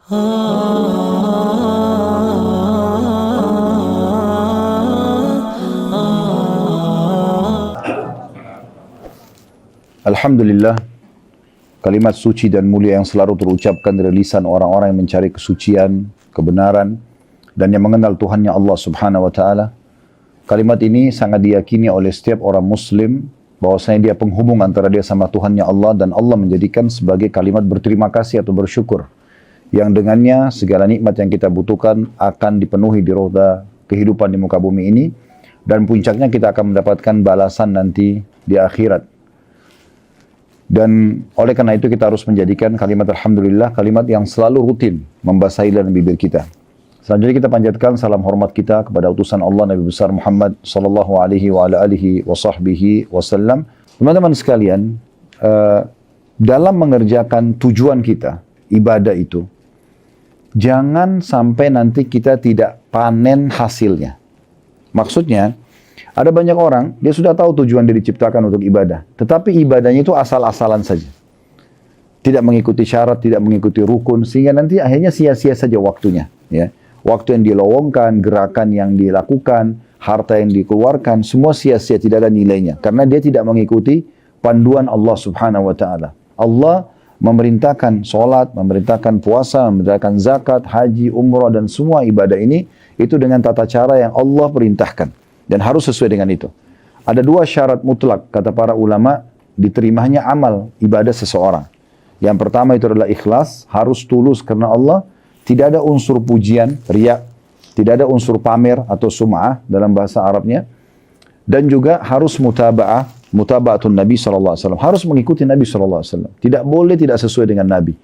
Alhamdulillah, kalimat suci dan mulia yang selalu terucapkan dari lisan orang-orang yang mencari kesucian, kebenaran, dan yang mengenal Tuhannya Allah Subhanahu wa Ta'ala. Kalimat ini sangat diyakini oleh setiap orang Muslim bahwasanya dia penghubung antara dia sama Tuhannya Allah, dan Allah menjadikan sebagai kalimat berterima kasih atau bersyukur, yang dengannya segala nikmat yang kita butuhkan akan dipenuhi di roda kehidupan di muka bumi ini, dan puncaknya kita akan mendapatkan balasan nanti di akhirat. Dan oleh karena itu kita harus menjadikan kalimat Alhamdulillah kalimat yang selalu rutin membasahi dalam bibir kita. Selanjutnya kita panjatkan salam hormat kita kepada utusan Allah Nabi besar Muhammad sallallahu alaihi wa ala alihi wa sahbihi wasallam. Teman-teman sekalian, dalam mengerjakan tujuan kita, ibadah itu, jangan sampai nanti kita tidak panen hasilnya. Maksudnya, ada banyak orang, dia sudah tahu tujuan dia diciptakan untuk ibadah. Tetapi ibadahnya itu asal-asalan saja. Tidak mengikuti syarat, tidak mengikuti rukun. Sehingga nanti akhirnya sia-sia saja waktunya. Ya. Waktu yang dilowongkan, gerakan yang dilakukan, harta yang dikeluarkan, semua sia-sia, tidak ada nilainya. Karena dia tidak mengikuti panduan Allah Subhanahu wa Ta'ala. Allah memerintahkan sholat, memerintahkan puasa, memerintahkan zakat, haji, umrah, dan semua ibadah ini, itu dengan tata cara yang Allah perintahkan. Dan harus sesuai dengan itu. Ada dua syarat mutlak, kata para ulama, diterimanya amal ibadah seseorang. Yang pertama itu adalah ikhlas, harus tulus karena Allah. Tidak ada unsur pujian, riya, tidak ada unsur pamer atau sum'ah dalam bahasa Arabnya. Dan juga harus mutaba'atun Nabi SAW. Harus mengikuti Nabi SAW. Tidak boleh tidak sesuai dengan Nabi.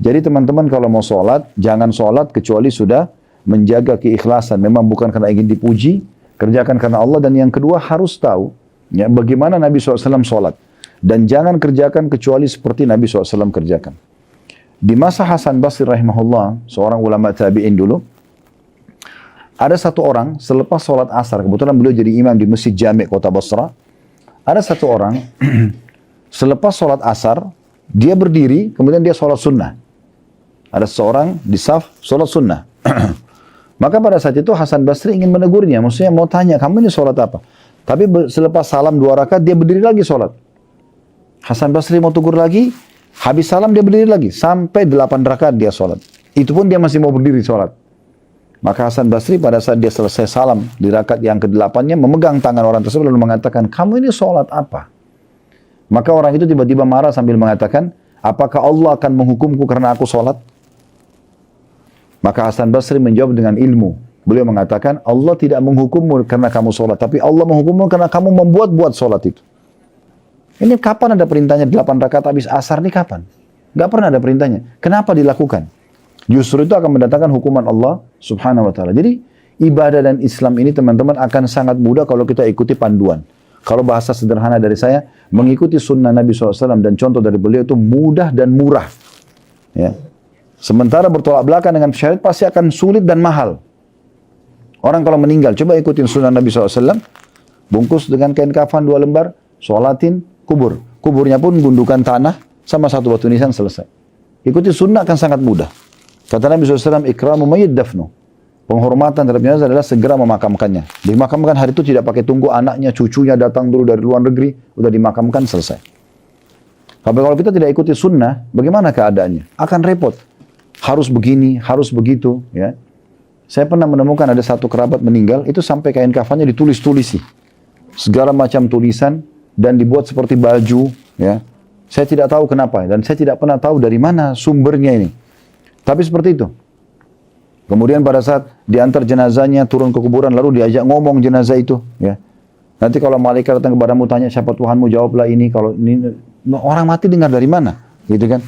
Jadi teman-teman kalau mau sholat, jangan sholat kecuali sudah menjaga keikhlasan. Memang bukan karena ingin dipuji, kerjakan karena Allah. Dan yang kedua harus tahu ya, bagaimana Nabi SAW sholat. Dan jangan kerjakan kecuali seperti Nabi SAW kerjakan. Di masa Hasan Basri rahimahullah, seorang ulama tabi'in dulu, ada satu orang selepas sholat asar, kebetulan beliau jadi imam di Masjid Jami' kota Basra. Ada satu orang selepas sholat asar, dia berdiri, kemudian dia sholat sunnah. Ada seorang di saf sholat sunnah. Maka pada saat itu Hasan Basri ingin menegurnya, maksudnya mau tanya, kamu ini sholat apa? Tapi selepas salam 2 rakaat, dia berdiri lagi sholat. Hasan Basri mau tegur lagi, habis salam dia berdiri lagi, sampai 8 rakaat dia sholat. Itu pun dia masih mau berdiri sholat. Maka Hasan Basri pada saat dia selesai salam di rakaat yang ke-8-nya, memegang tangan orang tersebut lalu mengatakan, kamu ini sholat apa? Maka orang itu tiba-tiba marah sambil mengatakan, apakah Allah akan menghukumku karena aku sholat? Maka Hasan Basri menjawab dengan ilmu. Beliau mengatakan, Allah tidak menghukummu karena kamu sholat, tapi Allah menghukummu karena kamu membuat-buat sholat itu. Ini kapan ada perintahnya 8 rakaat habis asar ini kapan? Gak pernah ada perintahnya. Kenapa dilakukan? Justru itu akan mendatangkan hukuman Allah Subhanahu wa Ta'ala. Jadi ibadah dan Islam ini teman-teman akan sangat mudah kalau kita ikuti panduan. Kalau bahasa sederhana dari saya, mengikuti sunnah Nabi SAW dan contoh dari beliau itu mudah dan murah. Ya. Sementara bertolak belakang dengan syariat pasti akan sulit dan mahal. Orang kalau meninggal, coba ikutin sunnah Nabi SAW, bungkus dengan kain kafan 2 lembar, sholatin, kubur. Kuburnya pun gundukan tanah sama 1 batu nisan, selesai. Ikuti sunnah akan sangat mudah. Kata Nabi SAW, ikramu mayyit dafnu. Penghormatan terhadap jenazah adalah segera memakamkannya. Dimakamkan hari itu tidak pakai tunggu anaknya, cucunya datang dulu dari luar negeri, udah dimakamkan, selesai. Tapi kalau kita tidak ikuti sunnah, bagaimana keadaannya? Akan repot. Harus begini, harus begitu. Ya. Saya pernah menemukan ada satu kerabat meninggal, itu sampai kain kafannya ditulis-tulisi. Segala macam tulisan, dan dibuat seperti baju. Ya. Saya tidak tahu kenapa, dan saya tidak pernah tahu dari mana sumbernya ini. Tapi seperti itu. Kemudian pada saat diantar jenazahnya turun ke kuburan, lalu diajak ngomong jenazah itu. Ya. Nanti kalau malaikat datang kepadamu tanya siapa Tuhanmu, jawablah ini. Kalau ini orang mati dengar dari mana, gitu kan?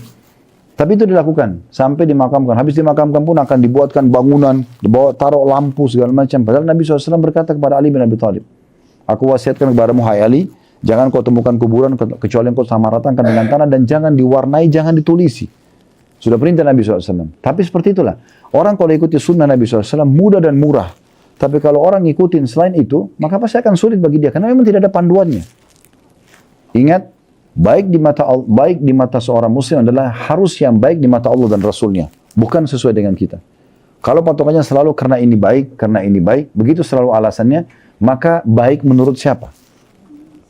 Tapi itu dilakukan sampai dimakamkan. Habis dimakamkan pun akan dibuatkan bangunan, dibawa taruh lampu segala macam. Padahal Nabi SAW berkata kepada Ali bin Abi Thalib, aku wasiatkan kepadamu, hai Ali, jangan kau temukan kuburan kecuali kau samaratakan dengan tanah, dan jangan diwarnai, jangan ditulisi. Sudah perintah Nabi SAW. Tapi seperti itulah. Orang kalau ikuti sunnah Nabi SAW mudah dan murah. Tapi kalau orang ngikutin selain itu, maka pasti akan sulit bagi dia. Karena memang tidak ada panduannya. Ingat, baik di mata seorang muslim adalah harus yang baik di mata Allah dan Rasulnya. bukan sesuai dengan kita. Kalau patokannya selalu karena ini baik, begitu selalu alasannya, maka baik menurut siapa?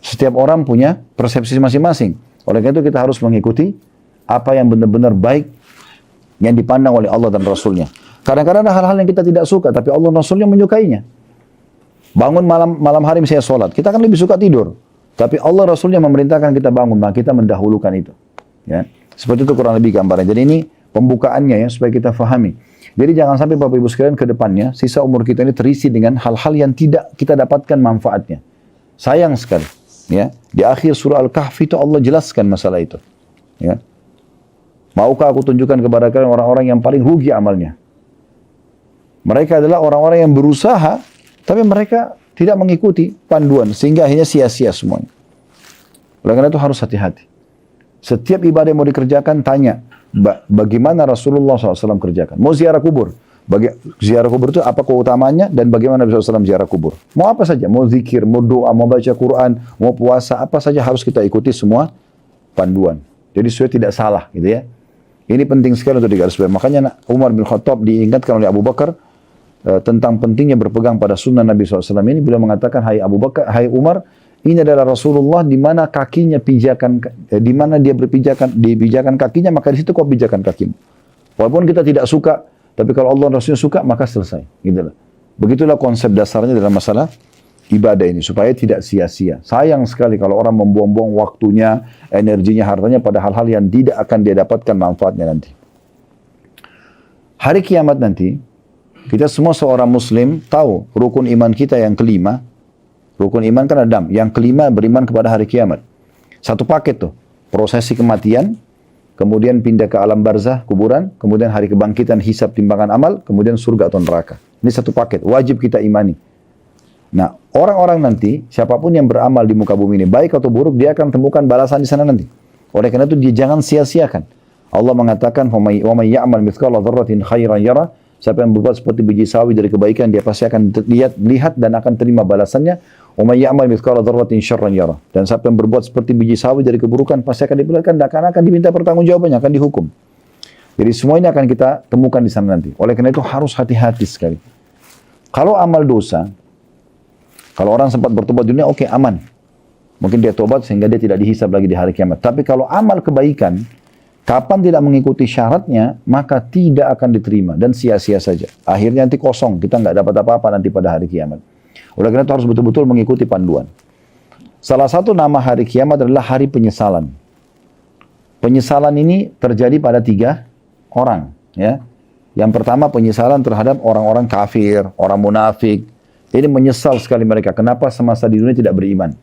Setiap orang punya persepsi masing-masing. Oleh karena itu kita harus mengikuti apa yang benar-benar baik yang dipandang oleh Allah dan Rasulnya. Kadang-kadang ada hal-hal yang kita tidak suka, tapi Allah dan Rasulnya menyukainya. Bangun malam hari misalnya sholat, kita kan lebih suka tidur. Tapi Allah Rasulnya memerintahkan kita bangun, maka kita mendahulukan itu. Ya. Seperti itu kurang lebih gambarnya. Jadi ini pembukaannya ya, supaya kita fahami. Jadi jangan sampai Bapak Ibu sekalian ke depannya, sisa umur kita ini terisi dengan hal-hal yang tidak kita dapatkan manfaatnya. Sayang sekali. Ya. Di akhir surah Al-Kahfi itu Allah jelaskan masalah itu. Ya. Maukah aku tunjukkan kepada kalian orang-orang yang paling rugi amalnya? Mereka adalah orang-orang yang berusaha, tapi mereka tidak mengikuti panduan, sehingga akhirnya sia-sia semuanya. Oleh karena itu harus hati-hati. Setiap ibadah yang mau dikerjakan, tanya, bagaimana Rasulullah SAW kerjakan? Mau ziarah kubur? Ziarah kubur itu apa keutamaannya dan bagaimana Nabi SAW ziarah kubur? Mau apa saja, mau zikir, mau doa, mau baca Quran, mau puasa, apa saja harus kita ikuti semua panduan. Jadi supaya tidak salah gitu ya. Ini penting sekali untuk digarisbawahi. Makanya Umar bin Khattab diingatkan oleh Abu Bakar tentang pentingnya berpegang pada sunnah Nabi SAW ini. Beliau mengatakan, hai Abu Bakar, hai Umar, ini adalah Rasulullah di mana kakinya pijakan, di mana dia dipijakan kakinya, maka di situ kau pijakan kakimu. Walaupun kita tidak suka, tapi kalau Allah dan Rasulnya suka, maka selesai. Gitulah. Begitulah konsep dasarnya dalam masalah ibadah ini, supaya tidak sia-sia. Sayang sekali kalau orang membuang-buang waktunya, energinya, hartanya pada hal-hal yang tidak akan dia dapatkan manfaatnya nanti. Hari kiamat nanti, kita semua seorang muslim tahu rukun iman kita yang kelima. Rukun iman kan ada 6. Yang kelima beriman kepada hari kiamat. Satu paket tuh. Prosesi kematian, kemudian pindah ke alam barzah, kuburan, kemudian hari kebangkitan, hisab, timbangan amal, kemudian surga atau neraka. Ini satu paket, wajib kita imani. Nah, orang-orang nanti, siapapun yang beramal di muka bumi ini, baik atau buruk, dia akan temukan balasan di sana nanti. Oleh karena itu, dia jangan sia-siakan. Allah mengatakan, وَمَنْ يَعْمَلْ مِثْقَالَ ذَرَّةٍ خَيْرًا يَرَهُ. Siapa yang berbuat seperti biji sawi dari kebaikan, dia pasti akan lihat dan akan terima balasannya. وَمَنْ يَعْمَلْ مِثْقَالَ ذَرَّةٍ شَرًّا يَرَهُ. Dan siapa yang berbuat seperti biji sawi dari keburukan, pasti akan diperlihatkan dan akan diminta pertanggungjawabannya, akan dihukum. Jadi semua ini akan kita temukan di sana nanti. Oleh karena itu harus hati-hati sekali. Kalau amal dosa, kalau orang sempat bertobat dunia, oke, aman. Mungkin dia tobat sehingga dia tidak dihisab lagi di hari kiamat. Tapi kalau amal kebaikan, kapan tidak mengikuti syaratnya, maka tidak akan diterima dan sia-sia saja. Akhirnya nanti kosong, kita nggak dapat apa-apa nanti pada hari kiamat. Oleh karena itu harus betul-betul mengikuti panduan. Salah satu nama hari kiamat adalah hari penyesalan. Penyesalan ini terjadi pada 3 orang. Ya. Yang pertama penyesalan terhadap orang-orang kafir, orang munafik. Ini menyesal sekali mereka. Kenapa semasa di dunia tidak beriman?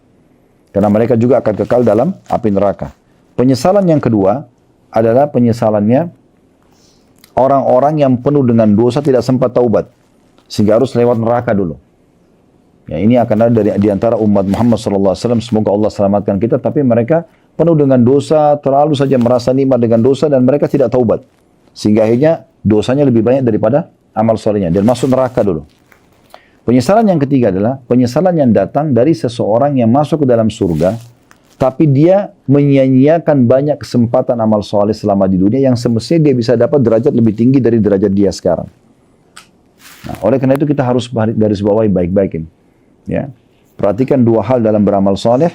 Karena mereka juga akan kekal dalam api neraka. Penyesalan yang kedua adalah penyesalannya orang-orang yang penuh dengan dosa tidak sempat taubat. Sehingga harus lewat neraka dulu. Ya, ini akan ada di antara umat Muhammad SAW. Semoga Allah selamatkan kita. Tapi mereka penuh dengan dosa, terlalu saja merasa nikmat dengan dosa dan mereka tidak taubat. Sehingga akhirnya dosanya lebih banyak daripada amal solehnya. Dan masuk neraka dulu. Penyesalan yang ketiga adalah penyesalan yang datang dari seseorang yang masuk ke dalam surga, tapi dia menyia-nyiakan banyak kesempatan amal soleh selama di dunia yang semestinya dia bisa dapat derajat lebih tinggi dari derajat dia sekarang. Nah, oleh karena itu kita harus garis bawahi baik-baik ini. Ya. Perhatikan 2 hal dalam beramal soleh.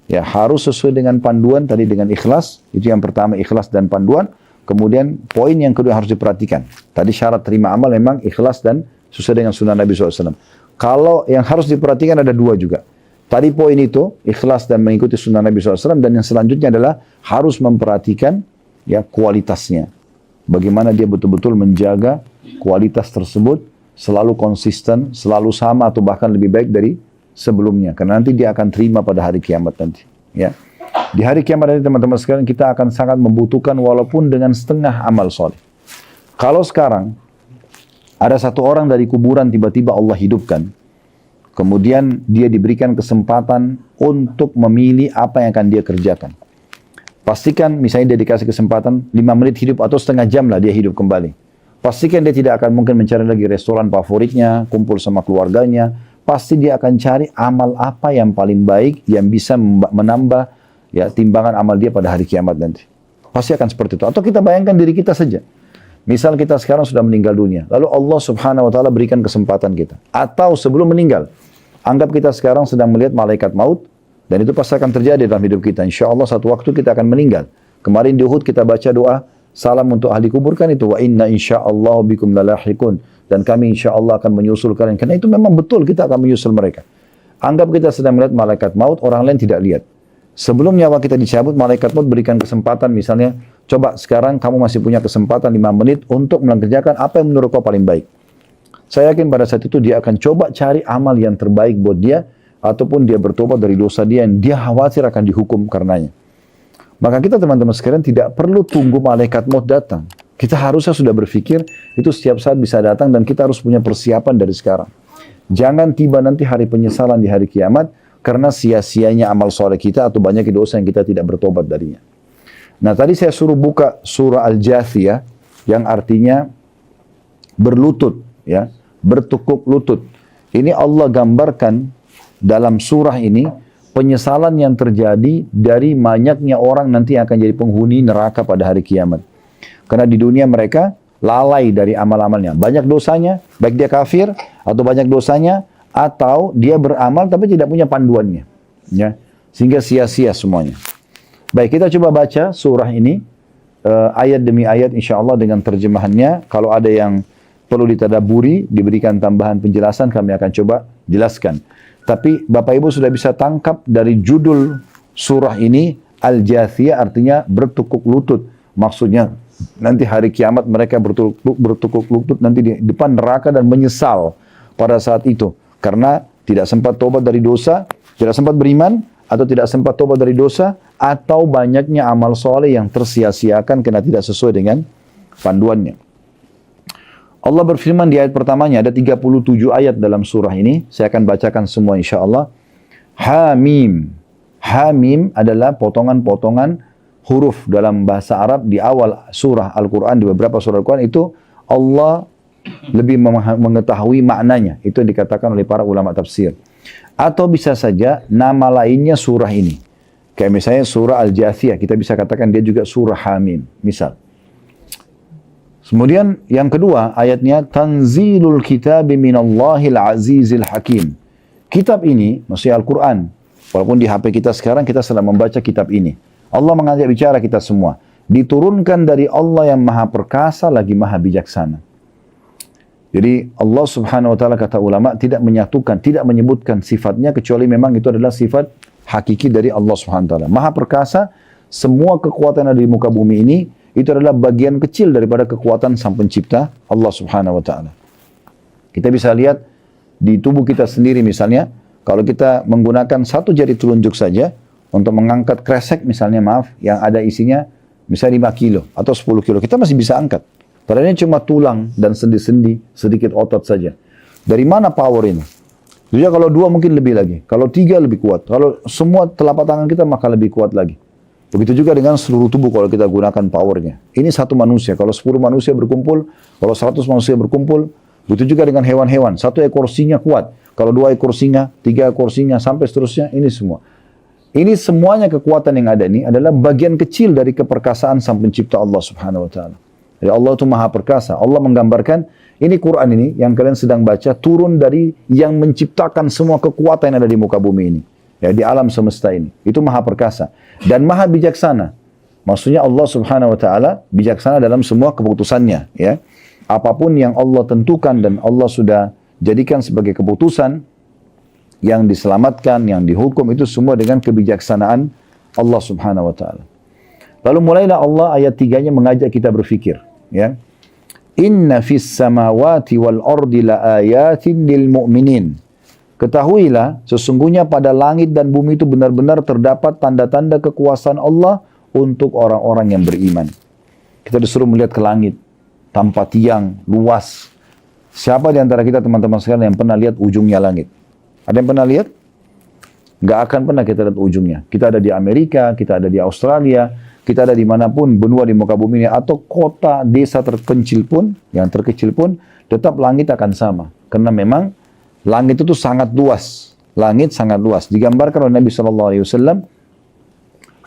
Ya, harus sesuai dengan panduan tadi dengan ikhlas. Itu yang pertama, ikhlas dan panduan. Kemudian poin yang kedua harus diperhatikan. Tadi syarat terima amal memang ikhlas dan sesuai dengan sunnah Nabi SAW. Kalau yang harus diperhatikan ada 2 juga. Tadi poin itu, ikhlas dan mengikuti sunnah Nabi SAW. Dan yang selanjutnya adalah harus memperhatikan ya kualitasnya. Bagaimana dia betul-betul menjaga kualitas tersebut, selalu konsisten, selalu sama atau bahkan lebih baik dari sebelumnya. Karena nanti dia akan terima pada hari kiamat nanti. Ya. Di hari kiamat nanti teman-teman sekalian kita akan sangat membutuhkan walaupun dengan setengah amal soleh. Kalau sekarang ada satu orang dari kuburan tiba-tiba Allah hidupkan. Kemudian dia diberikan kesempatan untuk memilih apa yang akan dia kerjakan. Pastikan misalnya dia dikasih kesempatan 5 menit hidup atau setengah jam lah dia hidup kembali. Pastikan dia tidak akan mungkin mencari lagi restoran favoritnya, kumpul sama keluarganya. Pasti dia akan cari amal apa yang paling baik yang bisa menambah ya timbangan amal dia pada hari kiamat nanti. Pasti akan seperti itu. Atau kita bayangkan diri kita saja. Misal kita sekarang sudah meninggal dunia, lalu Allah Subhanahu wa taala berikan kesempatan kita. Atau sebelum meninggal, anggap kita sekarang sedang melihat malaikat maut, dan itu pasti akan terjadi dalam hidup kita. Insya Allah satu waktu kita akan meninggal. Kemarin di Uhud kita baca doa salam untuk ahli kubur kan itu, wa inna insyaallah bikum lalahiqun, dan kami insya Allah akan menyusul kalian. Karena itu memang betul kita akan menyusul mereka. Anggap kita sedang melihat malaikat maut, orang lain tidak lihat. Sebelum nyawa kita dicabut, malaikat maut berikan kesempatan, misalnya, coba sekarang kamu masih punya kesempatan 5 menit untuk mengerjakan apa yang menurut kau paling baik. Saya yakin pada saat itu dia akan coba cari amal yang terbaik buat dia, ataupun dia bertobat dari dosa dia yang dia khawatir akan dihukum karenanya. Maka kita teman-teman sekalian tidak perlu tunggu malaikat maut datang. Kita harusnya sudah berpikir itu setiap saat bisa datang, dan kita harus punya persiapan dari sekarang. Jangan tiba nanti hari penyesalan di hari kiamat, karena sia-sianya amal soleh kita atau banyak dosa yang kita tidak bertobat darinya. Nah tadi saya suruh buka surah Al-Jathiyah yang artinya berlutut, ya, bertukuk lutut. Ini Allah gambarkan dalam surah ini penyesalan yang terjadi dari banyaknya orang nanti yang akan jadi penghuni neraka pada hari kiamat. Karena di dunia mereka lalai dari amal-amalnya. Banyak dosanya, baik dia kafir atau banyak dosanya, atau dia beramal tapi tidak punya panduannya, ya, sehingga sia-sia semuanya. Baik, kita coba baca surah ini ayat demi ayat insya Allah dengan terjemahannya. Kalau ada yang perlu ditadaburi, diberikan tambahan penjelasan, kami akan coba jelaskan. Tapi Bapak Ibu sudah bisa tangkap dari judul surah ini, Al-Jathiyah artinya bertukuk lutut. Maksudnya nanti hari kiamat mereka bertukuk lutut nanti di depan neraka dan menyesal pada saat itu. Karena tidak sempat tobat dari dosa, tidak sempat beriman, atau tidak sempat tobat dari dosa, atau banyaknya amal soleh yang tersia-siakan karena tidak sesuai dengan panduannya. Allah berfirman di ayat pertamanya, ada 37 ayat dalam surah ini. Saya akan bacakan semua insya Allah. Hamim. Hamim adalah potongan-potongan huruf dalam bahasa Arab di awal surah Al-Quran, di beberapa surah Al-Quran itu Allah lebih mengetahui maknanya. Itu dikatakan oleh para ulama tafsir. Atau bisa saja nama lainnya surah ini. Kayak misalnya surah Al-Jathiyah, kita bisa katakan dia juga surah Hamim, misal. Kemudian yang kedua ayatnya, Tanzilul kitabi minallahil azizil hakim. Kitab ini, maksudnya Al-Quran. Walaupun di HP kita sekarang kita sedang membaca kitab ini. Allah mengajak bicara kita semua. Diturunkan dari Allah yang maha perkasa lagi maha bijaksana. Jadi Allah Subhanahu wa taala kata ulama tidak menyatukan, tidak menyebutkan sifatnya kecuali memang itu adalah sifat hakiki dari Allah Subhanahu wa taala. Maha perkasa, semua kekuatan yang ada di muka bumi ini itu adalah bagian kecil daripada kekuatan Sang Pencipta Allah Subhanahu wa taala. Kita bisa lihat di tubuh kita sendiri misalnya, kalau kita menggunakan satu jari telunjuk saja untuk mengangkat kresek misalnya, maaf, yang ada isinya misalnya 5 kilo atau 10 kilo, kita masih bisa angkat. Padahal ini cuma tulang dan sendi-sendi, sedikit otot saja. Dari mana power ini? Jadi kalau 2 mungkin lebih lagi. Kalau 3 lebih kuat. Kalau semua telapak tangan kita maka lebih kuat lagi. Begitu juga dengan seluruh tubuh kalau kita gunakan powernya. Ini satu manusia. Kalau 10 manusia berkumpul, kalau 100 manusia berkumpul, begitu juga dengan hewan-hewan. 1 ekor singa kuat. Kalau 2 ekor singa, 3 ekor singa, sampai seterusnya, ini semua. Ini semuanya kekuatan yang ada ini adalah bagian kecil dari keperkasaan Sang Pencipta Allah Subhanahu wa taala. Jadi Allah itu maha perkasa. Allah menggambarkan, ini Quran ini yang kalian sedang baca turun dari yang menciptakan semua kekuatan yang ada di muka bumi ini. Ya, di alam semesta ini. Itu maha perkasa. Dan maha bijaksana. Maksudnya Allah Subhanahu wa taala bijaksana dalam semua keputusannya. Ya. Apapun yang Allah tentukan dan Allah sudah jadikan sebagai keputusan, yang diselamatkan, yang dihukum, itu semua dengan kebijaksanaan Allah Subhanahu wa taala. Lalu mulailah Allah ayat 3-nya mengajak kita berfikir, ya. Inna fis samawati wal ardi la ayatin lil mu'minin. Ketahuilah sesungguhnya pada langit dan bumi itu benar-benar terdapat tanda-tanda kekuasaan Allah untuk orang-orang yang beriman. Kita disuruh melihat ke langit tanpa tiang, luas. Siapa di antara kita teman-teman sekalian yang pernah lihat ujungnya langit? Ada yang pernah lihat? Nggak akan pernah kita lihat ujungnya. Kita ada di Amerika, kita ada di Australia, kita ada dimanapun benua di muka bumi ini, atau kota, desa terpencil pun, yang terkecil pun, tetap langit akan sama. Karena memang langit itu sangat luas. Langit sangat luas. Digambarkan oleh Nabi SAW,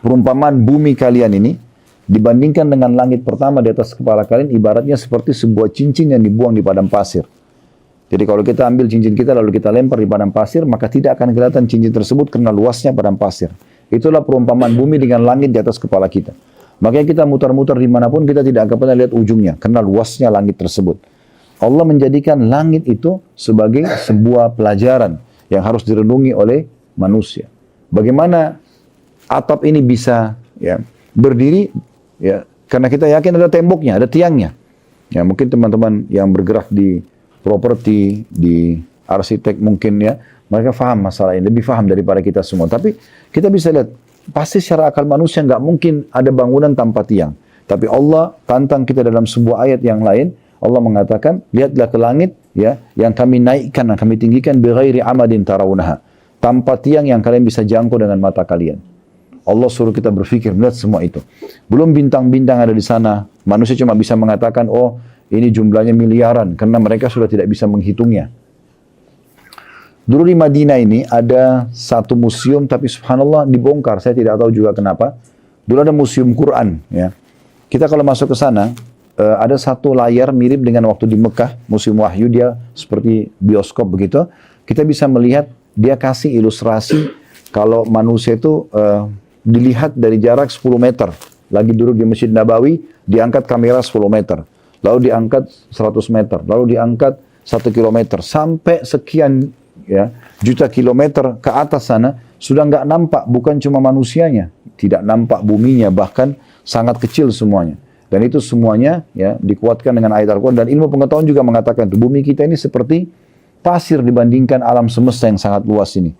perumpamaan bumi kalian ini, Dibandingkan dengan langit pertama di atas kepala kalian, ibaratnya seperti sebuah cincin yang dibuang di padang pasir. Jadi kalau kita ambil cincin kita lalu kita lempar di padang pasir, maka tidak akan kelihatan cincin tersebut karena luasnya padang pasir. Itulah perumpamaan bumi dengan langit di atas kepala kita. Makanya kita mutar-mutar dimanapun kita tidak akan pernah lihat ujungnya karena luasnya langit tersebut. Allah menjadikan langit itu sebagai sebuah pelajaran yang harus direnungi oleh manusia. Bagaimana atap ini bisa berdiri, karena kita yakin ada temboknya, ada tiangnya. Ya, mungkin teman-teman yang bergerak di properti, di arsitek mungkin mereka faham masalah ini, lebih faham daripada kita semua. Tapi kita bisa lihat, pasti secara akal manusia nggak mungkin ada bangunan tanpa tiang. Tapi Allah tantang kita dalam sebuah ayat yang lain, Allah mengatakan, lihatlah ke langit yang kami naikkan, yang kami tinggikan bighairi amadin tarawunaha, tanpa tiang yang kalian bisa jangkau dengan mata kalian. Allah suruh kita berpikir melihat semua itu. Belum bintang-bintang ada di sana. Manusia cuma bisa mengatakan, oh ini jumlahnya miliaran, karena mereka sudah tidak bisa menghitungnya. Dulu di Madinah ini ada satu museum, tapi subhanallah dibongkar. Saya tidak tahu juga kenapa. Dulu ada museum Quran. Kita kalau masuk ke sana, ada satu layar mirip dengan waktu di Mekah, museum Wahyu, dia seperti bioskop begitu. Kita bisa melihat, dia kasih ilustrasi kalau manusia itu dilihat dari jarak 10 meter. Lagi duduk di Masjid Nabawi, diangkat kamera 10 meter. Lalu diangkat 100 meter, lalu diangkat 1 kilometer, sampai sekian juta kilometer ke atas sana, sudah nggak nampak, bukan cuma manusianya, tidak nampak buminya, bahkan sangat kecil semuanya. Dan itu semuanya dikuatkan dengan ayat Al-Quran, dan ilmu pengetahuan juga mengatakan, bumi kita ini seperti pasir dibandingkan alam semesta yang sangat luas ini.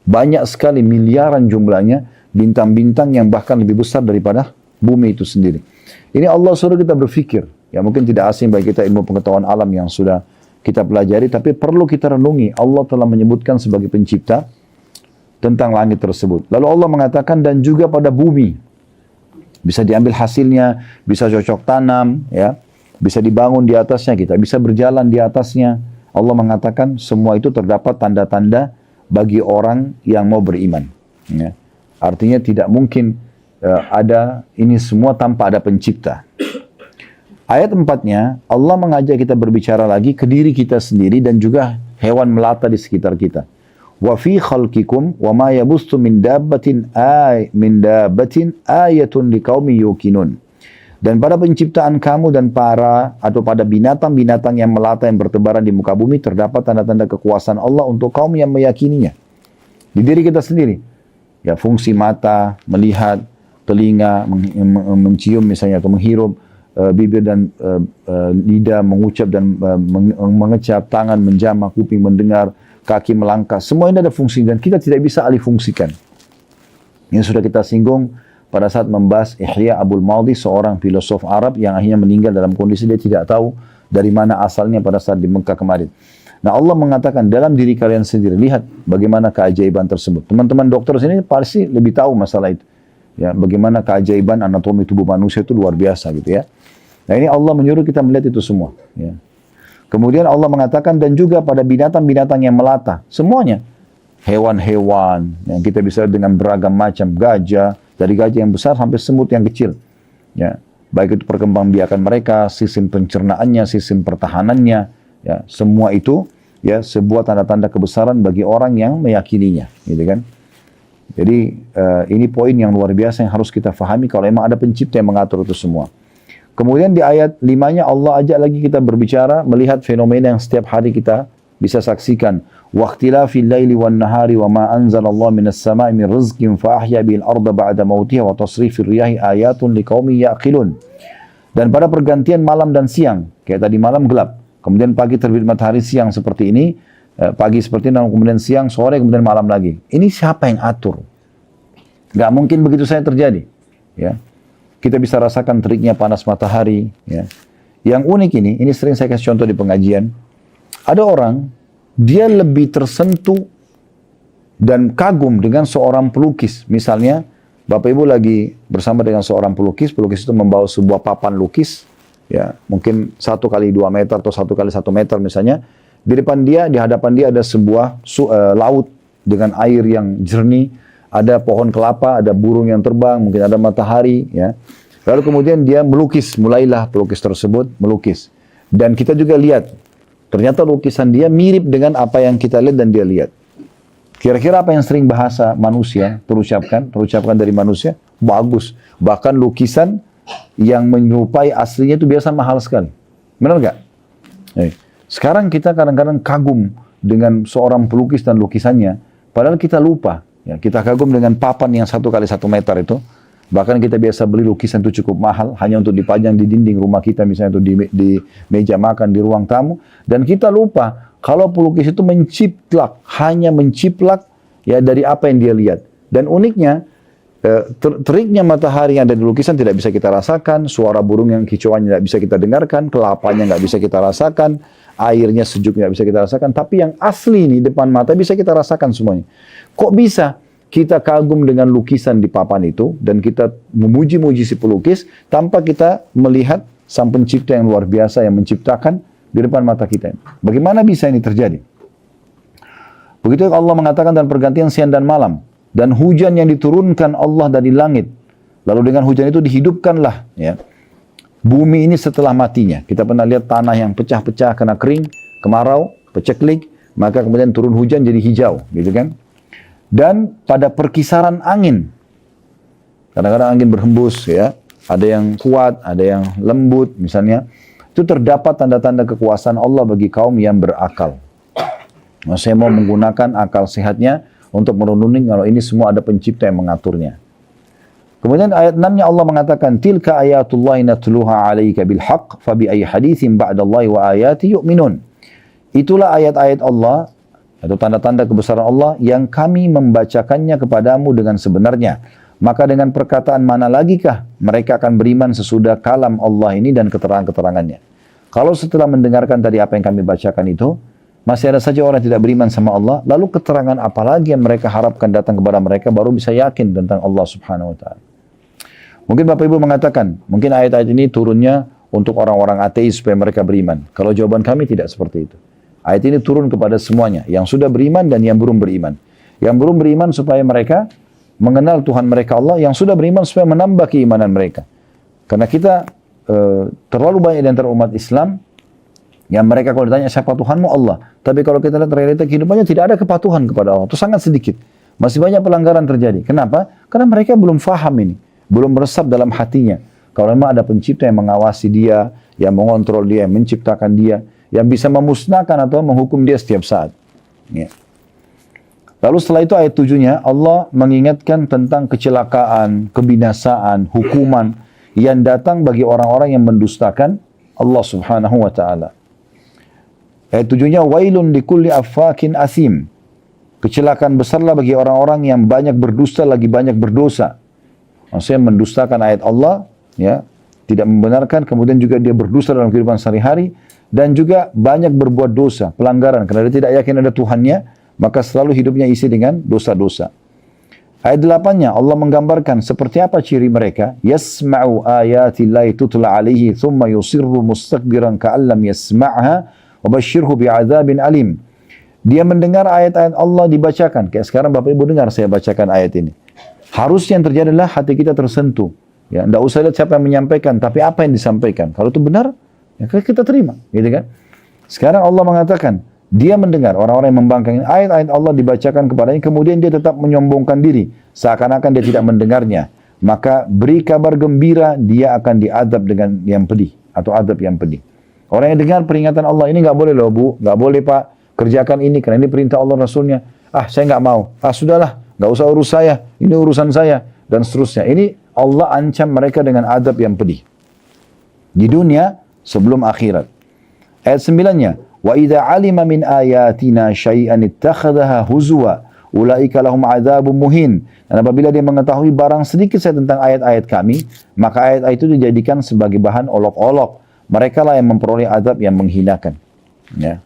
Banyak sekali, miliaran jumlahnya, bintang-bintang yang bahkan lebih besar daripada bumi itu sendiri. Ini Allah suruh kita berpikir. Ya mungkin tidak asing bagi kita ilmu pengetahuan alam yang sudah kita pelajari, tapi perlu kita renungi. Allah telah menyebutkan sebagai pencipta tentang langit tersebut. Lalu Allah mengatakan, dan juga pada bumi. Bisa diambil hasilnya, bisa cocok tanam, bisa dibangun di atasnya, kita bisa berjalan di atasnya. Allah mengatakan semua itu terdapat tanda-tanda bagi orang yang mau beriman. Artinya tidak mungkin ada ini semua tanpa ada pencipta. Ayat 4-nya, Allah mengajak kita berbicara lagi ke diri kita sendiri dan juga hewan melata di sekitar kita. Wa fi khalqikum wa ma yabuthu min dabbatin ayatun liqaumin yuqinun. Dan pada penciptaan kamu dan pada binatang-binatang yang melata yang bertebaran di muka bumi terdapat tanda-tanda kekuasaan Allah untuk kaum yang meyakininya. Di diri kita sendiri. Ya, fungsi mata, melihat, telinga, mencium misalnya atau menghirup, bibir dan lidah mengucap dan mengecap, tangan menjamah, kuping mendengar, kaki melangkah. Semua ini ada fungsi dan kita tidak bisa alih fungsikan. Ini sudah kita singgung pada saat membahas Ihya Abul Mawdi, seorang filosof Arab yang akhirnya meninggal dalam kondisi dia tidak tahu dari mana asalnya pada saat di Mekah kemarin. Nah, Allah mengatakan dalam diri kalian sendiri, lihat bagaimana keajaiban tersebut. Teman-teman dokter sini pasti lebih tahu masalah itu. Ya, bagaimana keajaiban anatomi tubuh manusia itu luar biasa gitu ya. Nah, ini Allah menyuruh kita melihat itu semua. Ya. Kemudian Allah mengatakan dan juga pada binatang-binatang yang melata. Semuanya. Hewan-hewan yang kita bisa lihat dengan beragam macam. Gajah, dari gajah yang besar sampai semut yang kecil. Ya. Baik itu perkembangbiakan mereka, sistem pencernaannya, sistem pertahanannya. Ya. Semua itu ya sebuah tanda-tanda kebesaran bagi orang yang meyakininya. Gitu kan. Jadi ini poin yang luar biasa yang harus kita fahami kalau memang ada pencipta yang mengatur itu semua. Kemudian di ayat 5-nya Allah ajak lagi kita berbicara melihat fenomena yang setiap hari kita bisa saksikan. Waqtilafil laili wan nahari wa ma anzalallahu minas sama'i min rizqin fa ahya bil arda ba'da mautiha wa tasrifir riyahi ayatun liqaumin yaqilun. Dan pada pergantian malam dan siang, kayak tadi malam gelap, kemudian pagi terbit matahari, siang seperti ini, pagi seperti ini, kemudian siang, sore, kemudian malam lagi. Ini siapa yang atur? Gak mungkin begitu saja terjadi. Ya. Kita bisa rasakan teriknya panas matahari. Ya. Yang unik ini sering saya kasih contoh di pengajian. Ada orang, dia lebih tersentuh dan kagum dengan seorang pelukis. Misalnya, Bapak Ibu lagi bersama dengan seorang pelukis itu membawa sebuah papan lukis, ya mungkin 1 kali 2 meter atau 1 kali 1 meter misalnya. Di depan dia, di hadapan dia ada sebuah laut dengan air yang jernih. Ada pohon kelapa, ada burung yang terbang, mungkin ada matahari, ya. Lalu kemudian dia melukis, mulailah pelukis tersebut melukis. Dan kita juga lihat, ternyata lukisan dia mirip dengan apa yang kita lihat dan dia lihat. Kira-kira apa yang sering bahasa manusia terucapkan dari manusia? Bagus. Bahkan lukisan yang menyerupai aslinya itu biasa mahal sekali. Benar nggak? Sekarang kita kadang-kadang kagum dengan seorang pelukis dan lukisannya, padahal kita lupa. Ya, kita kagum dengan papan yang 1 kali 1 meter itu. Bahkan kita biasa beli lukisan itu cukup mahal, hanya untuk dipajang di dinding rumah kita, misalnya itu di meja makan, di ruang tamu. Dan kita lupa, kalau pelukis itu hanya menciplak ya dari apa yang dia lihat. Dan uniknya, teriknya matahari yang ada di lukisan tidak bisa kita rasakan, suara burung yang kicauannya tidak bisa kita dengarkan, kelapanya nggak bisa kita rasakan, airnya sejuk nggak bisa kita rasakan. Tapi yang asli ini depan mata bisa kita rasakan semuanya. Kok bisa? Kita kagum dengan lukisan di papan itu dan kita memuji-muji si pelukis tanpa kita melihat sang pencipta yang luar biasa yang menciptakan di depan mata kita. Bagaimana bisa ini terjadi? Begitu Allah mengatakan dan pergantian siang dan malam dan hujan yang diturunkan Allah dari langit. Lalu dengan hujan itu dihidupkanlah ya bumi ini setelah matinya. Kita pernah lihat tanah yang pecah-pecah kena kering, kemarau, peceklik, maka kemudian turun hujan jadi hijau, gitu kan? Dan pada perkisaran angin, kadang-kadang angin berhembus ya, ada yang kuat, ada yang lembut misalnya, itu terdapat tanda-tanda kekuasaan Allah bagi kaum yang berakal. Saya mau menggunakan akal sehatnya untuk merenungi kalau ini semua ada pencipta yang mengaturnya. Kemudian ayat 6-nya Allah mengatakan, tilka ayatullahi natluha alaika bilhaq, fabi ayyi hadithin ba'dallahi wa ayati yu'minun. Itulah ayat-ayat Allah, atau tanda-tanda kebesaran Allah yang kami membacakannya kepadamu dengan sebenarnya. Maka dengan perkataan mana lagikah mereka akan beriman sesudah kalam Allah ini dan keterangan-keterangannya. Kalau setelah mendengarkan tadi apa yang kami bacakan itu, masih ada saja orang yang tidak beriman sama Allah, lalu keterangan apa lagi yang mereka harapkan datang kepada mereka baru bisa yakin tentang Allah subhanahu wa ta'ala. Mungkin Bapak Ibu mengatakan, mungkin ayat-ayat ini turunnya untuk orang-orang ateis supaya mereka beriman. Kalau jawaban kami tidak seperti itu. Ayat ini turun kepada semuanya, yang sudah beriman dan yang belum beriman. Yang belum beriman supaya mereka mengenal Tuhan mereka Allah, yang sudah beriman supaya menambah keimanan mereka. Karena kita terlalu banyak di antara umat Islam, yang mereka kalau ditanya siapa Tuhanmu Allah. Tapi kalau kita lihat realita kehidupannya tidak ada kepatuhan kepada Allah, itu sangat sedikit. Masih banyak pelanggaran terjadi. Kenapa? Karena mereka belum faham ini, belum meresap dalam hatinya. Kalau memang ada pencipta yang mengawasi dia, yang mengontrol dia, yang menciptakan dia, yang bisa memusnahkan atau menghukum dia setiap saat. Ya. Lalu setelah itu ayat 7-nya Allah mengingatkan tentang kecelakaan, kebinasaan, hukuman yang datang bagi orang-orang yang mendustakan Allah subhanahu wa ta'ala. Ayat 7-nya wailun likulli affakin asim. Kecelakaan besarlah bagi orang-orang yang banyak berdusta lagi banyak berdosa. Maksudnya mendustakan ayat Allah, ya, tidak membenarkan, kemudian juga dia berdusta dalam kehidupan sehari-hari, dan juga banyak berbuat dosa, pelanggaran. Karena dia tidak yakin ada Tuhannya, maka selalu hidupnya isi dengan dosa-dosa. Ayat 8-nya Allah menggambarkan seperti apa ciri mereka. Yasma'u ayatillahi tutla alaihi thumma yusirru mustakbiran ka'allam yasma'ha wa basyirhu bi'adzabin alim. Dia mendengar ayat-ayat Allah dibacakan. Kayak sekarang Bapak Ibu dengar saya bacakan ayat ini. Harusnya yang terjadi adalah hati kita tersentuh. Ya, tidak usah lihat siapa yang menyampaikan, tapi apa yang disampaikan. Kalau itu benar, ya kita terima, gitu kan? Sekarang Allah mengatakan, dia mendengar orang-orang yang membangkang ayat-ayat Allah dibacakan kepadanya, kemudian dia tetap menyombongkan diri, seakan-akan dia tidak mendengarnya. Maka beri kabar gembira, dia akan diadab dengan yang pedih, atau adab yang pedih. Orang yang dengar peringatan Allah, ini nggak boleh loh Bu, nggak boleh Pak, kerjakan ini, karena ini perintah Allah Rasulnya. Ah, saya nggak mau. Ah, sudahlah, nggak usah urus saya, ini urusan saya, dan seterusnya. Ini Allah ancam mereka dengan adab yang pedih. Di dunia, sebelum akhirat. Ayat 9-nya, wa idza alima min ayatina syai'an ittakhadhaha huzwa ulaika lahum adzabun muhin. Dan apabila dia mengetahui barang sedikit saja tentang ayat-ayat kami, maka ayat-ayat itu dijadikan sebagai bahan olok-olok. Mereka lah yang memperoleh azab yang menghinakan. Ya.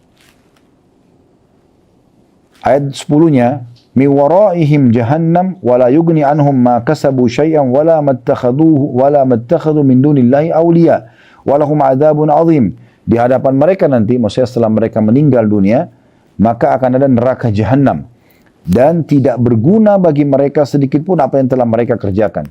Ayat 10-nya, mi waraihim jahannam wala yugni anhum ma kasabu syai'an wala mattakhadhu min dunillahi awliya walahum adzabun azim. Di hadapan mereka nanti, maksudnya setelah mereka meninggal dunia, maka akan ada neraka jahanam dan tidak berguna bagi mereka sedikit pun apa yang telah mereka kerjakan.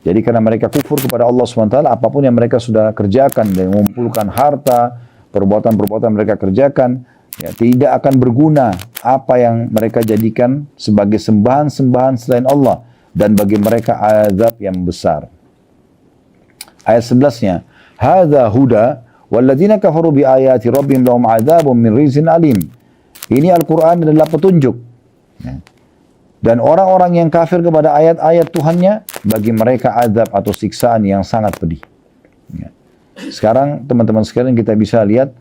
Jadi karena mereka kufur kepada Allah SWT, apapun yang mereka sudah kerjakan dan mengumpulkan harta, perbuatan-perbuatan mereka kerjakan, ya, tidak akan berguna apa yang mereka jadikan sebagai sembahan-sembahan selain Allah. Dan bagi mereka azab yang besar. Ayat 11-nya, Hadza huda, walladzina kafaru bi ayati rabbihim lahum adzabun min rizqin alim. Ini Al-Quran adalah petunjuk. Ya. Dan orang-orang yang kafir kepada ayat-ayat Tuhannya, bagi mereka azab atau siksaan yang sangat pedih. Ya. Sekarang teman-teman sekalian kita bisa lihat,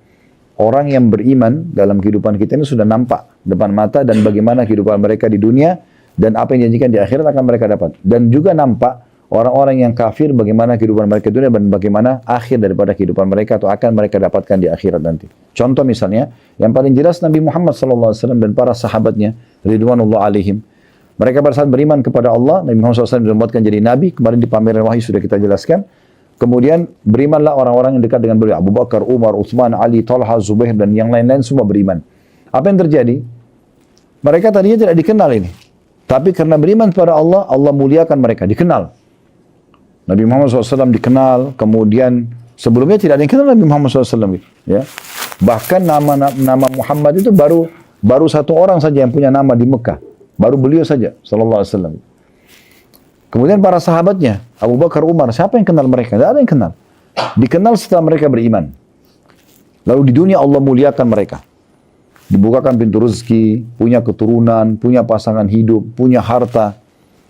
orang yang beriman dalam kehidupan kita ini sudah nampak depan mata dan bagaimana kehidupan mereka di dunia, dan apa yang dijanjikan di akhirat akan mereka dapat. Dan juga nampak orang-orang yang kafir bagaimana kehidupan mereka di dunia dan bagaimana akhir daripada kehidupan mereka atau akan mereka dapatkan di akhirat nanti. Contoh misalnya, yang paling jelas Nabi Muhammad SAW dan para sahabatnya, ridwanullah alaihim. Mereka pada saat beriman kepada Allah, Nabi Muhammad SAW dibuatkan jadi Nabi, kemarin di pameran wahyu sudah kita jelaskan. Kemudian berimanlah orang-orang yang dekat dengan beliau, Abu Bakar, Umar, Utsman, Ali, Talha, Zubair, dan yang lain-lain semua beriman. Apa yang terjadi? Mereka tadinya tidak dikenal ini. Tapi karena beriman kepada Allah, Allah muliakan mereka, dikenal. Nabi Muhammad SAW dikenal, kemudian sebelumnya tidak ada yang kenal Nabi Muhammad SAW. Ya. Bahkan nama Muhammad itu baru satu orang saja yang punya nama di Mekah. Baru beliau saja, sallallahu alaihi wasallam. Kemudian para sahabatnya, Abu Bakar, Umar, siapa yang kenal mereka? Tidak ada yang kenal. Dikenal setelah mereka beriman. Lalu di dunia Allah muliakan mereka. Dibukakan pintu rezeki, punya keturunan, punya pasangan hidup, punya harta.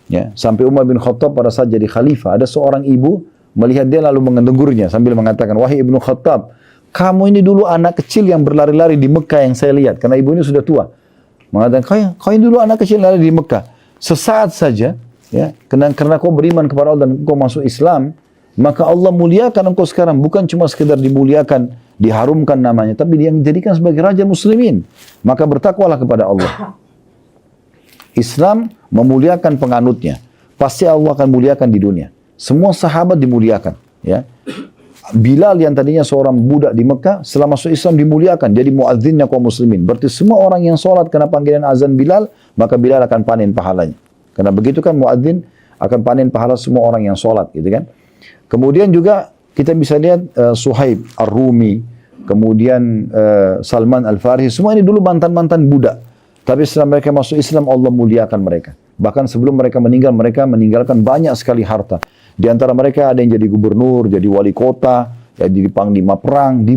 Ya, sampai Umar bin Khattab pada saat jadi khalifah, ada seorang ibu melihat dia lalu mengendengurnya sambil mengatakan, wahai Ibnu Khattab, kamu ini dulu anak kecil yang berlari-lari di Mekah yang saya lihat, karena ibu ini sudah tua. Mengatakan, kau ini dulu anak kecil yang ada di Mekah. Sesaat saja, ya, karena kau beriman kepada Allah dan kau masuk Islam, maka Allah muliakan engkau sekarang. Bukan cuma sekedar dimuliakan, diharumkan namanya, tapi dia dijadikan sebagai raja muslimin. Maka bertakwalah kepada Allah. Islam memuliakan penganutnya. Pasti Allah akan muliakan di dunia. Semua sahabat dimuliakan. Ya. Bilal yang tadinya seorang budak di Mekah, setelah masuk Islam dimuliakan, jadi muadzinnya kaum muslimin. Berarti semua orang yang sholat karena panggilan azan Bilal, maka Bilal akan panen pahalanya. Karena begitu kan muadzin akan panen pahala semua orang yang sholat, gitu kan. Kemudian juga kita bisa lihat Suhaib Ar-Rumi, kemudian Salman Al-Farisi, semua ini dulu mantan-mantan budak. Tapi setelah mereka masuk Islam, Allah muliakan mereka. Bahkan sebelum mereka meninggal, mereka meninggalkan banyak sekali harta. Di antara mereka ada yang jadi gubernur, jadi wali kota, jadi panglima perang. Di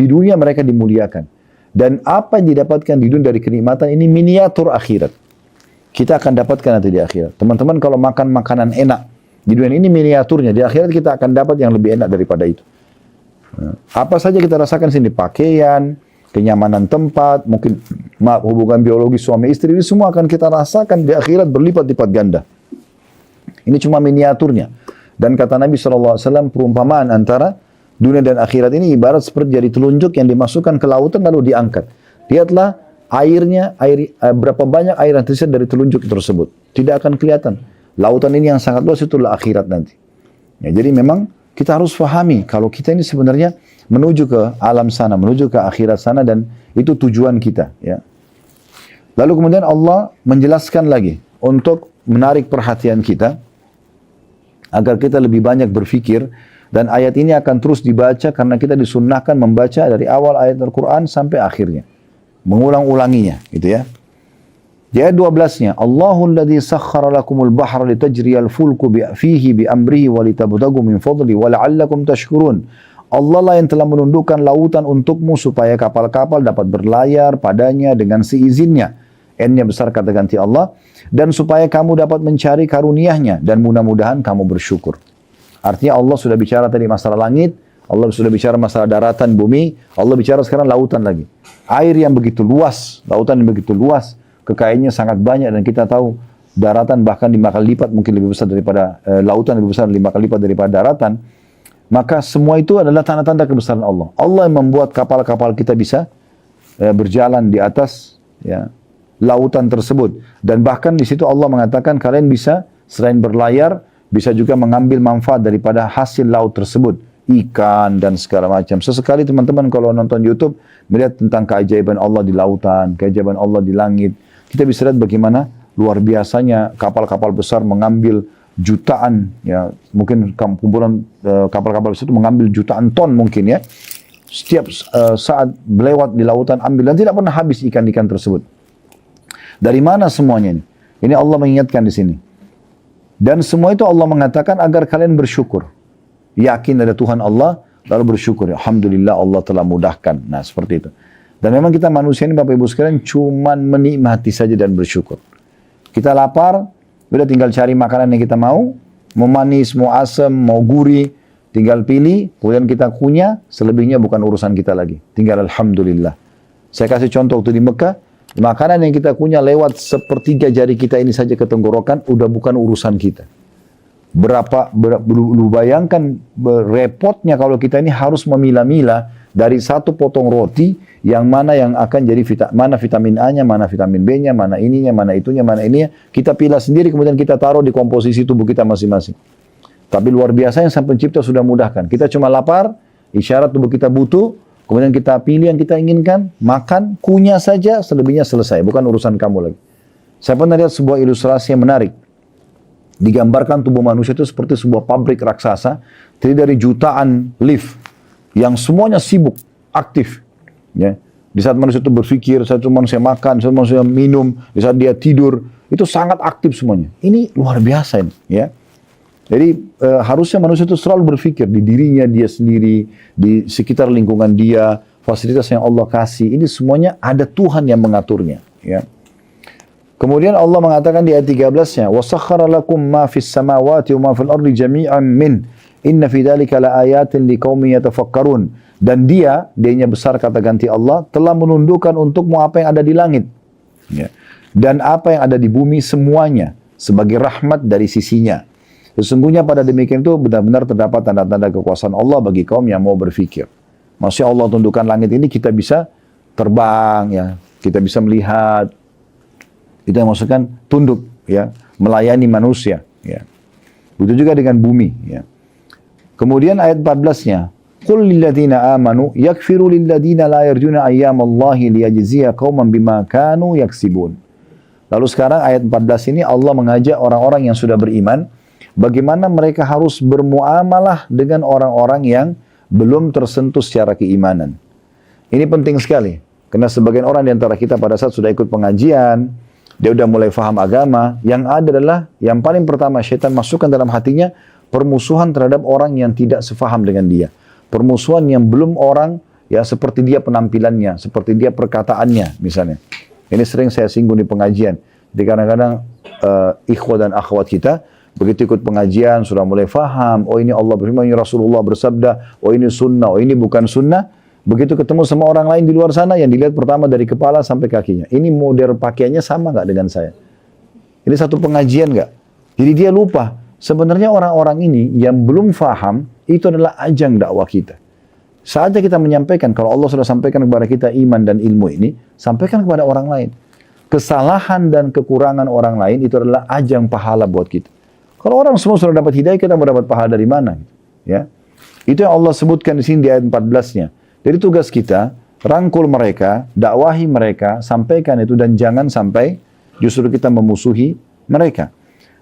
dunia mereka dimuliakan. Dan apa yang didapatkan di dunia dari kenikmatan ini miniatur akhirat. Kita akan dapatkan nanti di akhirat. Teman-teman kalau makan makanan enak, di dunia ini miniaturnya. Di akhirat kita akan dapat yang lebih enak daripada itu. Apa saja kita rasakan sini, pakaian, kenyamanan tempat, mungkin hubungan biologi suami istri, ini semua akan kita rasakan di akhirat berlipat-lipat ganda. Ini cuma miniaturnya. Dan kata Nabi SAW, perumpamaan antara dunia dan akhirat ini ibarat seperti jari telunjuk yang dimasukkan ke lautan lalu diangkat. Lihatlah berapa banyak air yang tersisa dari telunjuk tersebut. Tidak akan kelihatan. Lautan ini yang sangat luas itulah akhirat nanti. Ya, jadi memang kita harus fahami kalau kita ini sebenarnya menuju ke alam sana, menuju ke akhirat sana, dan itu tujuan kita. Ya. Lalu kemudian Allah menjelaskan lagi untuk menarik perhatian kita agar kita lebih banyak berfikir, dan ayat ini akan terus dibaca karena kita disunnahkan membaca dari awal ayat Al-Quran sampai akhirnya, mengulang-ulanginya, gitu ya. Di ayat 12-nya, Allahul ladzi sakhkhara lakumul bahra litajriyal fulku fihi bi amrihi wa litabtaghu min fadli wa la'allakum tashkurun. Allah lah yang telah menundukkan lautan untukmu supaya kapal-kapal dapat berlayar padanya dengan seizinnya. N-nya besar kata ganti Allah. Dan supaya kamu dapat mencari karunia-Nya dan mudah-mudahan kamu bersyukur. Artinya Allah sudah bicara tadi masalah langit, Allah sudah bicara masalah daratan bumi, Allah bicara sekarang lautan lagi. Air yang begitu luas, lautan yang begitu luas, kekayaannya sangat banyak, dan kita tahu daratan bahkan 5 kali lipat mungkin lebih besar daripada lautan, lebih besar 5 kali lipat daripada daratan. Maka semua itu adalah tanda-tanda kebesaran Allah. Allah yang membuat kapal-kapal kita bisa berjalan di atas, ya, lautan tersebut. Dan bahkan di situ Allah mengatakan kalian bisa selain berlayar, bisa juga mengambil manfaat daripada hasil laut tersebut. Ikan dan segala macam. Sesekali teman-teman kalau nonton YouTube, melihat tentang keajaiban Allah di lautan, keajaiban Allah di langit. Kita bisa lihat bagaimana luar biasanya kapal-kapal besar mengambil jutaan, ya mungkin kumpulan kapal-kapal itu mengambil jutaan ton mungkin ya. Setiap saat melewat di lautan ambil dan tidak pernah habis ikan-ikan tersebut. Dari mana semuanya ini? Ini Allah mengingatkan di sini. Dan semua itu Allah mengatakan agar kalian bersyukur. Yakin ada Tuhan Allah, lalu bersyukur. Alhamdulillah Allah telah mudahkan. Nah seperti itu. Dan memang kita manusia ini Bapak Ibu sekalian cuman menikmati saja dan bersyukur. Kita lapar, udah tinggal cari makanan yang kita mau manis, mau asam, mau gurih, tinggal pilih, kemudian kita kunyah, selebihnya bukan urusan kita lagi. Tinggal Alhamdulillah. Saya kasih contoh waktu di Mekah, makanan yang kita kunyah lewat sepertiga jari kita ini saja ke tenggorokan, udah bukan urusan kita. Lu bayangkan repotnya kalau kita ini harus memilah-milah dari satu potong roti, yang mana yang akan jadi mana vitamin A-nya, mana vitamin B-nya, mana ininya, mana itunya, mana ininya. Kita pilih sendiri, kemudian kita taruh di komposisi tubuh kita masing-masing. Tapi luar biasa yang Sang Pencipta sudah mudahkan. Kita cuma lapar, isyarat tubuh kita butuh, kemudian kita pilih yang kita inginkan, makan, kunyah saja, selebihnya selesai. Bukan urusan kamu lagi. Saya pernah lihat sebuah ilustrasi yang menarik. Digambarkan tubuh manusia itu seperti sebuah pabrik raksasa, terdiri dari jutaan lift, yang semuanya sibuk, aktif. Ya. Di saat manusia itu berpikir, di saat manusia makan, di saat manusia minum, di saat dia tidur, itu sangat aktif semuanya. Ini luar biasa ini. Ya. Jadi harusnya manusia itu selalu berpikir di dirinya dia sendiri, di sekitar lingkungan dia, fasilitas yang Allah kasih, ini semuanya ada Tuhan yang mengaturnya. Ya. Kemudian Allah mengatakan di ayat 13-nya, وَسَخَّرَ لَكُمْ مَا فِي السَّمَاوَاتِ وَمَا فِي الْأَرْضِ جَمِيعًا مِّنْ إِنَّ فِي ذَلِكَ لَآيَاتٍ لِقَوْمٍ يَتَفَكَّرُونَ. Dan dianya besar kata ganti Allah, telah menundukkan untukmu apa yang ada di langit. Ya. Dan apa yang ada di bumi semuanya, sebagai rahmat dari sisinya. Sesungguhnya pada demikian itu benar-benar terdapat tanda-tanda kekuasaan Allah bagi kaum yang mau berfikir. Maksudnya Allah tundukkan langit ini kita bisa terbang, ya, kita bisa melihat. Itu yang maksudkan tunduk, ya, melayani manusia. Ya. Begitu juga dengan bumi. Ya. Kemudian ayat 14-nya, Qul lilladzina amanu yakfiru lilladzina la yarjuna ayyamallahi liyajziya qauman bima kanu yaksibun. Lalu sekarang ayat 14 ini Allah mengajak orang-orang yang sudah beriman bagaimana mereka harus bermuamalah dengan orang-orang yang belum tersentuh secara keimanan. Ini penting sekali. Karena sebagian orang di antara kita pada saat sudah ikut pengajian, dia sudah mulai faham agama, yang ada adalah, yang paling pertama syaitan masukkan dalam hatinya, permusuhan terhadap orang yang tidak sefaham dengan dia. Permusuhan yang belum orang, ya seperti dia penampilannya, seperti dia perkataannya misalnya. Ini sering saya singgung di pengajian. Jadi kadang-kadang ikhwah dan akhwat kita, begitu ikut pengajian, sudah mulai faham, oh ini Allah berfirman, ini Rasulullah bersabda, oh ini sunnah, oh ini bukan sunnah. Begitu ketemu sama orang lain di luar sana, yang dilihat pertama dari kepala sampai kakinya. Ini model pakaiannya sama nggak dengan saya? Ini satu pengajian nggak? Jadi dia lupa, sebenarnya orang-orang ini yang belum faham, itu adalah ajang dakwah kita. Saatnya kita menyampaikan, kalau Allah sudah sampaikan kepada kita iman dan ilmu ini, sampaikan kepada orang lain. Kesalahan dan kekurangan orang lain, itu adalah ajang pahala buat kita. Kalau orang semua sudah dapat hidayah, kita mau dapat pahala dari mana? Ya, itu yang Allah sebutkan di sini di ayat 14-nya. Jadi tugas kita, rangkul mereka, dakwahi mereka, sampaikan itu, dan jangan sampai justru kita memusuhi mereka.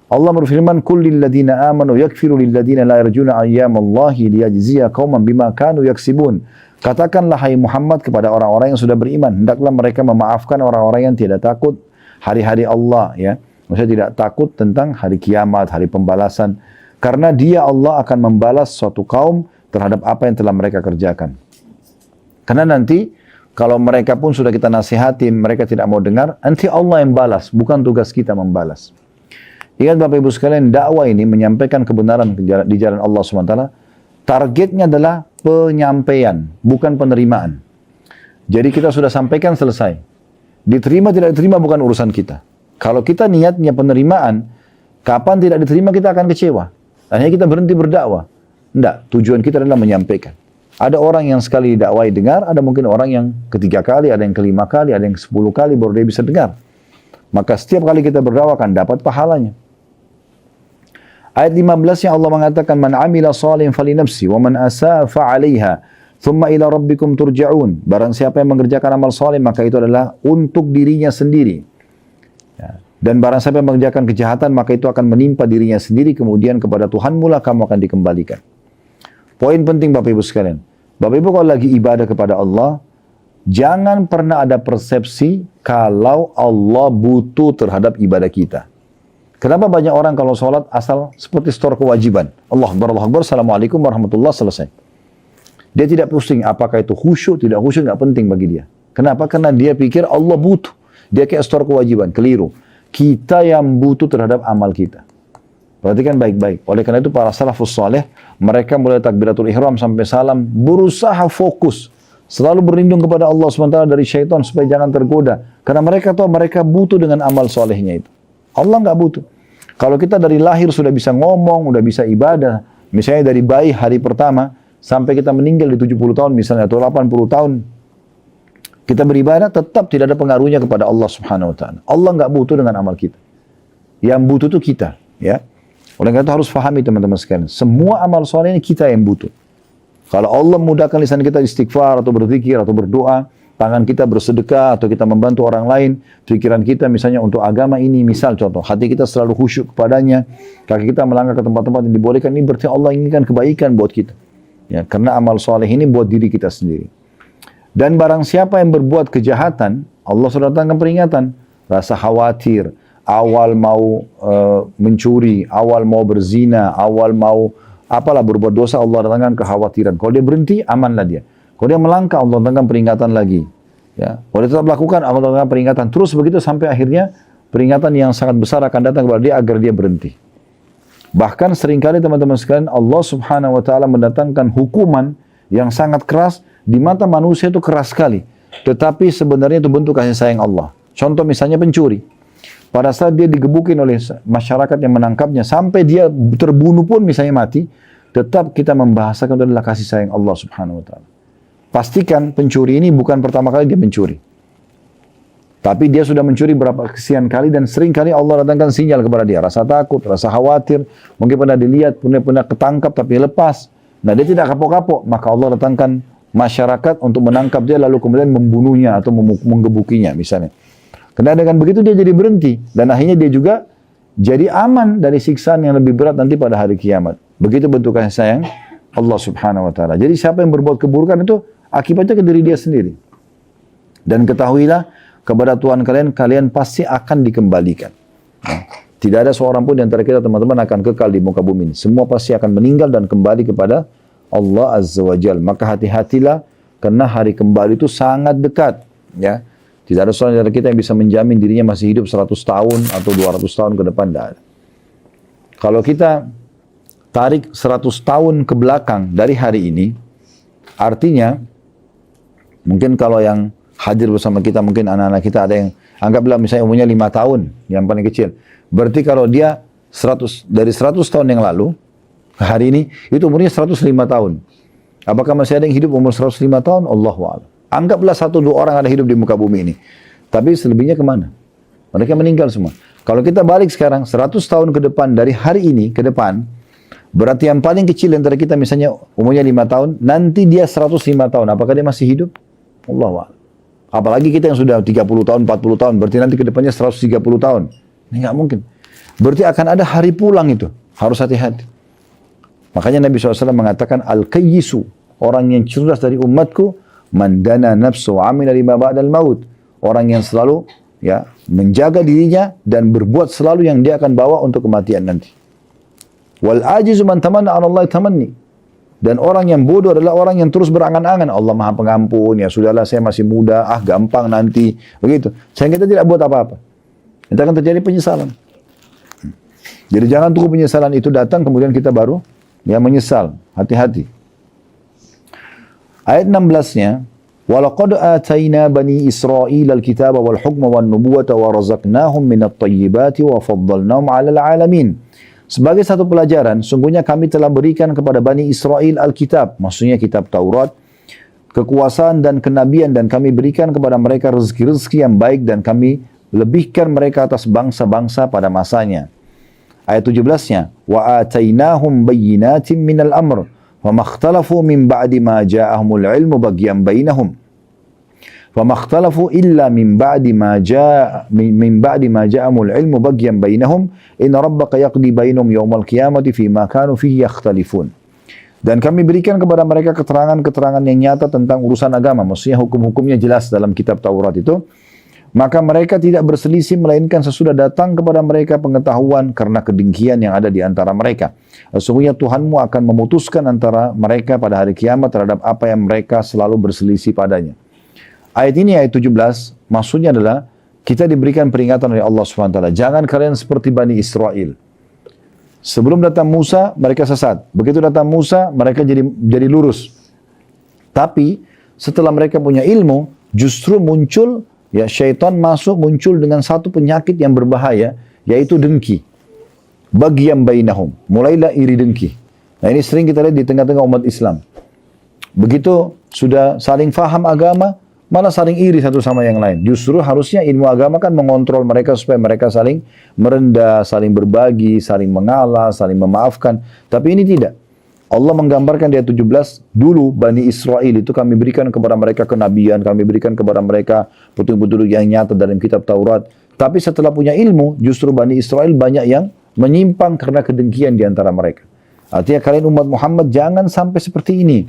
Allah berfirman, Qul lilladzina amanu yakfiru lilladzina la yarjuna ayyamallahi liyajziya qauman bima kanu yaksibun. Katakanlah hai Muhammad kepada orang-orang yang sudah beriman, hendaklah mereka memaafkan orang-orang yang tidak takut hari-hari Allah, ya. Maksudnya tidak takut tentang hari kiamat, hari pembalasan. Karena dia Allah akan membalas suatu kaum terhadap apa yang telah mereka kerjakan. Karena nanti kalau mereka pun sudah kita nasihatin, mereka tidak mau dengar, nanti Allah yang balas, bukan tugas kita membalas. Ingat Bapak Ibu sekalian, dakwah ini menyampaikan kebenaran di jalan Allah SWT. Targetnya adalah penyampaian, bukan penerimaan. Jadi kita sudah sampaikan, selesai. Diterima tidak diterima bukan urusan kita. Kalau kita niatnya penerimaan, kapan tidak diterima kita akan kecewa. Akhirnya kita berhenti berdakwah. Tidak, tujuan kita adalah menyampaikan. Ada orang yang sekali didakwai dengar, ada mungkin orang yang ketiga kali, ada yang kelima kali, ada yang 10 kali baru dia bisa dengar. Maka setiap kali kita berdakwah akan dapat pahalanya. Ayat 15 yang Allah mengatakan, Man amila salihan falinafsi, wa man asa'a fa'alaiha, thumma ila rabbikum turja'un. Barang siapa yang mengerjakan amal saleh, maka itu adalah untuk dirinya sendiri. Ya. Dan barang siapa yang mengerjakan kejahatan, maka itu akan menimpa dirinya sendiri, kemudian kepada Tuhanmu lah kamu akan dikembalikan. Poin penting Bapak Ibu sekalian. Bapak Ibu kalau lagi ibadah kepada Allah, jangan pernah ada persepsi kalau Allah butuh terhadap ibadah kita. Kenapa banyak orang kalau sholat asal seperti store kewajiban. Allah Akbar, Assalamualaikum warahmatullahi selesai. Dia tidak pusing apakah itu khusyuk, tidak khusyuk, nggak penting bagi dia. Kenapa? Karena dia pikir Allah butuh. Dia kayak store kewajiban, keliru. Kita yang butuh terhadap amal kita. Perhatikan baik-baik. Oleh karena itu para salafus saleh, mereka mulai takbiratul ihram sampai salam, berusaha fokus. Selalu berlindung kepada Allah SWT dari syaitan supaya jangan tergoda. Karena mereka tahu mereka butuh dengan amal solehnya itu. Allah nggak butuh. Kalau kita dari lahir sudah bisa ngomong, sudah bisa ibadah, misalnya dari bayi hari pertama, sampai kita meninggal di 70 tahun misalnya, atau 80 tahun, kita beribadah tetap tidak ada pengaruhnya kepada Allah Subhanahu Wa Taala. Allah nggak butuh dengan amal kita. Yang butuh itu kita, ya. Oleh karena itu harus pahami teman-teman sekalian. Semua amal soleh ini kita yang butuh. Kalau Allah mudahkan lisan kita istighfar atau berzikir atau berdoa, tangan kita bersedekah atau kita membantu orang lain, pikiran kita misalnya untuk agama ini, misal contoh, hati kita selalu khusyuk kepadanya, kaki kita melangkah ke tempat-tempat yang dibolehkan, ini berarti Allah inginkan kebaikan buat kita. Ya, karena amal soleh ini buat diri kita sendiri. Dan barang siapa yang berbuat kejahatan, Allah sudah datangkan peringatan. Rasa khawatir, awal mau mencuri, awal mau berzina, awal mau apalah berbuat dosa, Allah datangkan kekhawatiran. Kalau dia berhenti, amanlah dia. Kalau dia melangkah, Allah datangkan peringatan lagi. Ya. Kalau dia tetap lakukan, Allah datangkan peringatan. Terus begitu sampai akhirnya peringatan yang sangat besar akan datang kepada dia agar dia berhenti. Bahkan seringkali teman-teman sekalian, Allah Subhanahu Wa Taala mendatangkan hukuman yang sangat keras. Di mata manusia itu keras sekali. Tetapi sebenarnya itu bentuk kasih sayang Allah. Contoh misalnya pencuri. Pada saat dia digebukin oleh masyarakat yang menangkapnya, sampai dia terbunuh pun misalnya mati, tetap kita membahasakan itu adalah kasih sayang Allah Subhanahu Wa Taala. Pastikan pencuri ini bukan pertama kali dia mencuri. Tapi dia sudah mencuri berapa kesekian kali dan sering kali Allah datangkan sinyal kepada dia. Rasa takut, rasa khawatir, mungkin pernah dilihat, pernah ketangkap tapi lepas. Nah dia tidak kapok-kapok, maka Allah datangkan masyarakat untuk menangkap dia lalu kemudian membunuhnya atau menggebukinya misalnya. Karena dengan begitu dia jadi berhenti dan akhirnya dia juga jadi aman dari siksaan yang lebih berat nanti pada hari kiamat. Begitu bentuk kasih sayang Allah Subhanahu Wa Taala. Jadi siapa yang berbuat keburukan itu akibatnya ke diri dia sendiri. Dan ketahuilah kepada Tuhan kalian, kalian pasti akan dikembalikan. Nah, tidak ada seorang pun di antara kita teman-teman akan kekal di muka bumi ini. Semua pasti akan meninggal dan kembali kepada Allah Azza wa Jal. Maka hati-hatilah karena hari kembali itu sangat dekat. Ya, tidak ada seorang dari kita yang bisa menjamin dirinya masih hidup 100 tahun atau 200 tahun ke depan. Tidak ada. Kalau kita tarik 100 tahun ke belakang dari hari ini, artinya mungkin kalau yang hadir bersama kita, mungkin anak-anak kita ada yang anggaplah misalnya umurnya 5 tahun, yang paling kecil. Berarti kalau dia dari 100 tahun yang lalu, hari ini, itu umurnya 105 tahun. Apakah masih ada yang hidup umur 105 tahun? Allahu a'lam. Anggaplah 1-2 orang ada hidup di muka bumi ini. Tapi selebihnya kemana? Mereka meninggal semua. Kalau kita balik sekarang, 100 tahun ke depan, dari hari ini ke depan, berarti yang paling kecil antara kita misalnya umurnya 5 tahun, nanti dia 105 tahun. Apakah dia masih hidup? Allahu a'lam. Apalagi kita yang sudah 30 tahun, 40 tahun, berarti nanti ke depannya 130 tahun. Ini nggak mungkin. Berarti akan ada hari pulang itu. Harus hati-hati. Makanya Nabi SAW mengatakan, Al-Qayyisu, orang yang cerdas dari umatku, mandana nafsu amina lima ba'dal maut. Orang yang selalu ya menjaga dirinya dan berbuat selalu yang dia akan bawa untuk kematian nanti. Wal ajizu man tamanna 'ala Allah tamanni. Dan orang yang bodoh adalah orang yang terus berangan-angan, Allah Maha Pengampun, ya sudahlah saya masih muda, gampang nanti, begitu. Sehingga kita tidak buat apa-apa. Nanti akan terjadi penyesalan. Jadi jangan tunggu penyesalan itu datang kemudian kita baru ya menyesal. Hati-hati. Ayat 16-nya, وَلَقَدْ آتَيْنَا بَنِي إِسْرَائِيلَ الْكِتَابَ وَالْحُكْمَ وَالنُّبُوَّةَ وَرَزَقْنَاهُمْ مِنَ الطَّيِّبَاتِ وَفَضَّلْنَاهُمْ عَلَى الْعَالَمِينَ. Sebagai satu pelajaran, sungguhnya kami telah berikan kepada Bani Israel Alkitab, maksudnya kitab Taurat, kekuasaan dan kenabian, dan kami berikan kepada mereka rezeki-rezeki yang baik, dan kami lebihkan mereka atas bangsa-bangsa pada masanya. Ayat 17-nya, وَآتَيْنَاهُمْ بَيِّنَاتٍ مِنَ الْأَمْرِ وَمَا اخْتَلَفُوا مِنْ بَعْدِ مَا جَاءَهُمُ الْعِلْمُ بَغْيًا بَيْنَهُمْ فَمَخْتَلَفُوا إِلَّا مِنْ بَعْدِ مَا جَاءَهُمُ الْعِلْمُ بَغْيًا بَيْنَهُمْ إِنَّ رَبَّكَ يَقْضِي بَيْنَهُمْ يَوْمَ الْقِيَامَةِ فِيمَا كَانُوا فِيهِ يَخْتَلِفُونَ. Dan kami berikan kepada mereka keterangan-keterangan yang nyata tentang urusan agama. Maksudnya hukum-hukumnya jelas dalam kitab Taurat itu. Maka mereka tidak berselisih melainkan sesudah datang kepada mereka pengetahuan karena kedengkian yang ada di antara mereka. Sesungguhnya Tuhanmu akan memutuskan antara mereka pada hari kiamat terhadap apa yang mereka selalu berselisih padanya. Ayat ini, ayat 17, maksudnya adalah kita diberikan peringatan oleh Allah SWT. Jangan kalian seperti Bani Israel. Sebelum datang Musa, mereka sesat. Begitu datang Musa, mereka jadi lurus. Tapi setelah mereka punya ilmu, justru muncul, ya syaitan muncul dengan satu penyakit yang berbahaya, yaitu dengki. Baghyan bainahum. Mulailah iri dengki. Nah ini sering kita lihat di tengah-tengah umat Islam. Begitu sudah saling faham agama, malah saling iri satu sama yang lain. Justru harusnya ilmu agama kan mengontrol mereka supaya mereka saling merendah, saling berbagi, saling mengalah, saling memaafkan. Tapi ini tidak. Allah menggambarkan di ayat 17, dulu Bani Israel itu kami berikan kepada mereka kenabian, kami berikan kepada mereka petunjuk-petunjuk yang nyata dalam kitab Taurat. Tapi setelah punya ilmu, justru Bani Israel banyak yang menyimpang karena kedengkian di antara mereka. Artinya kalian umat Muhammad jangan sampai seperti ini.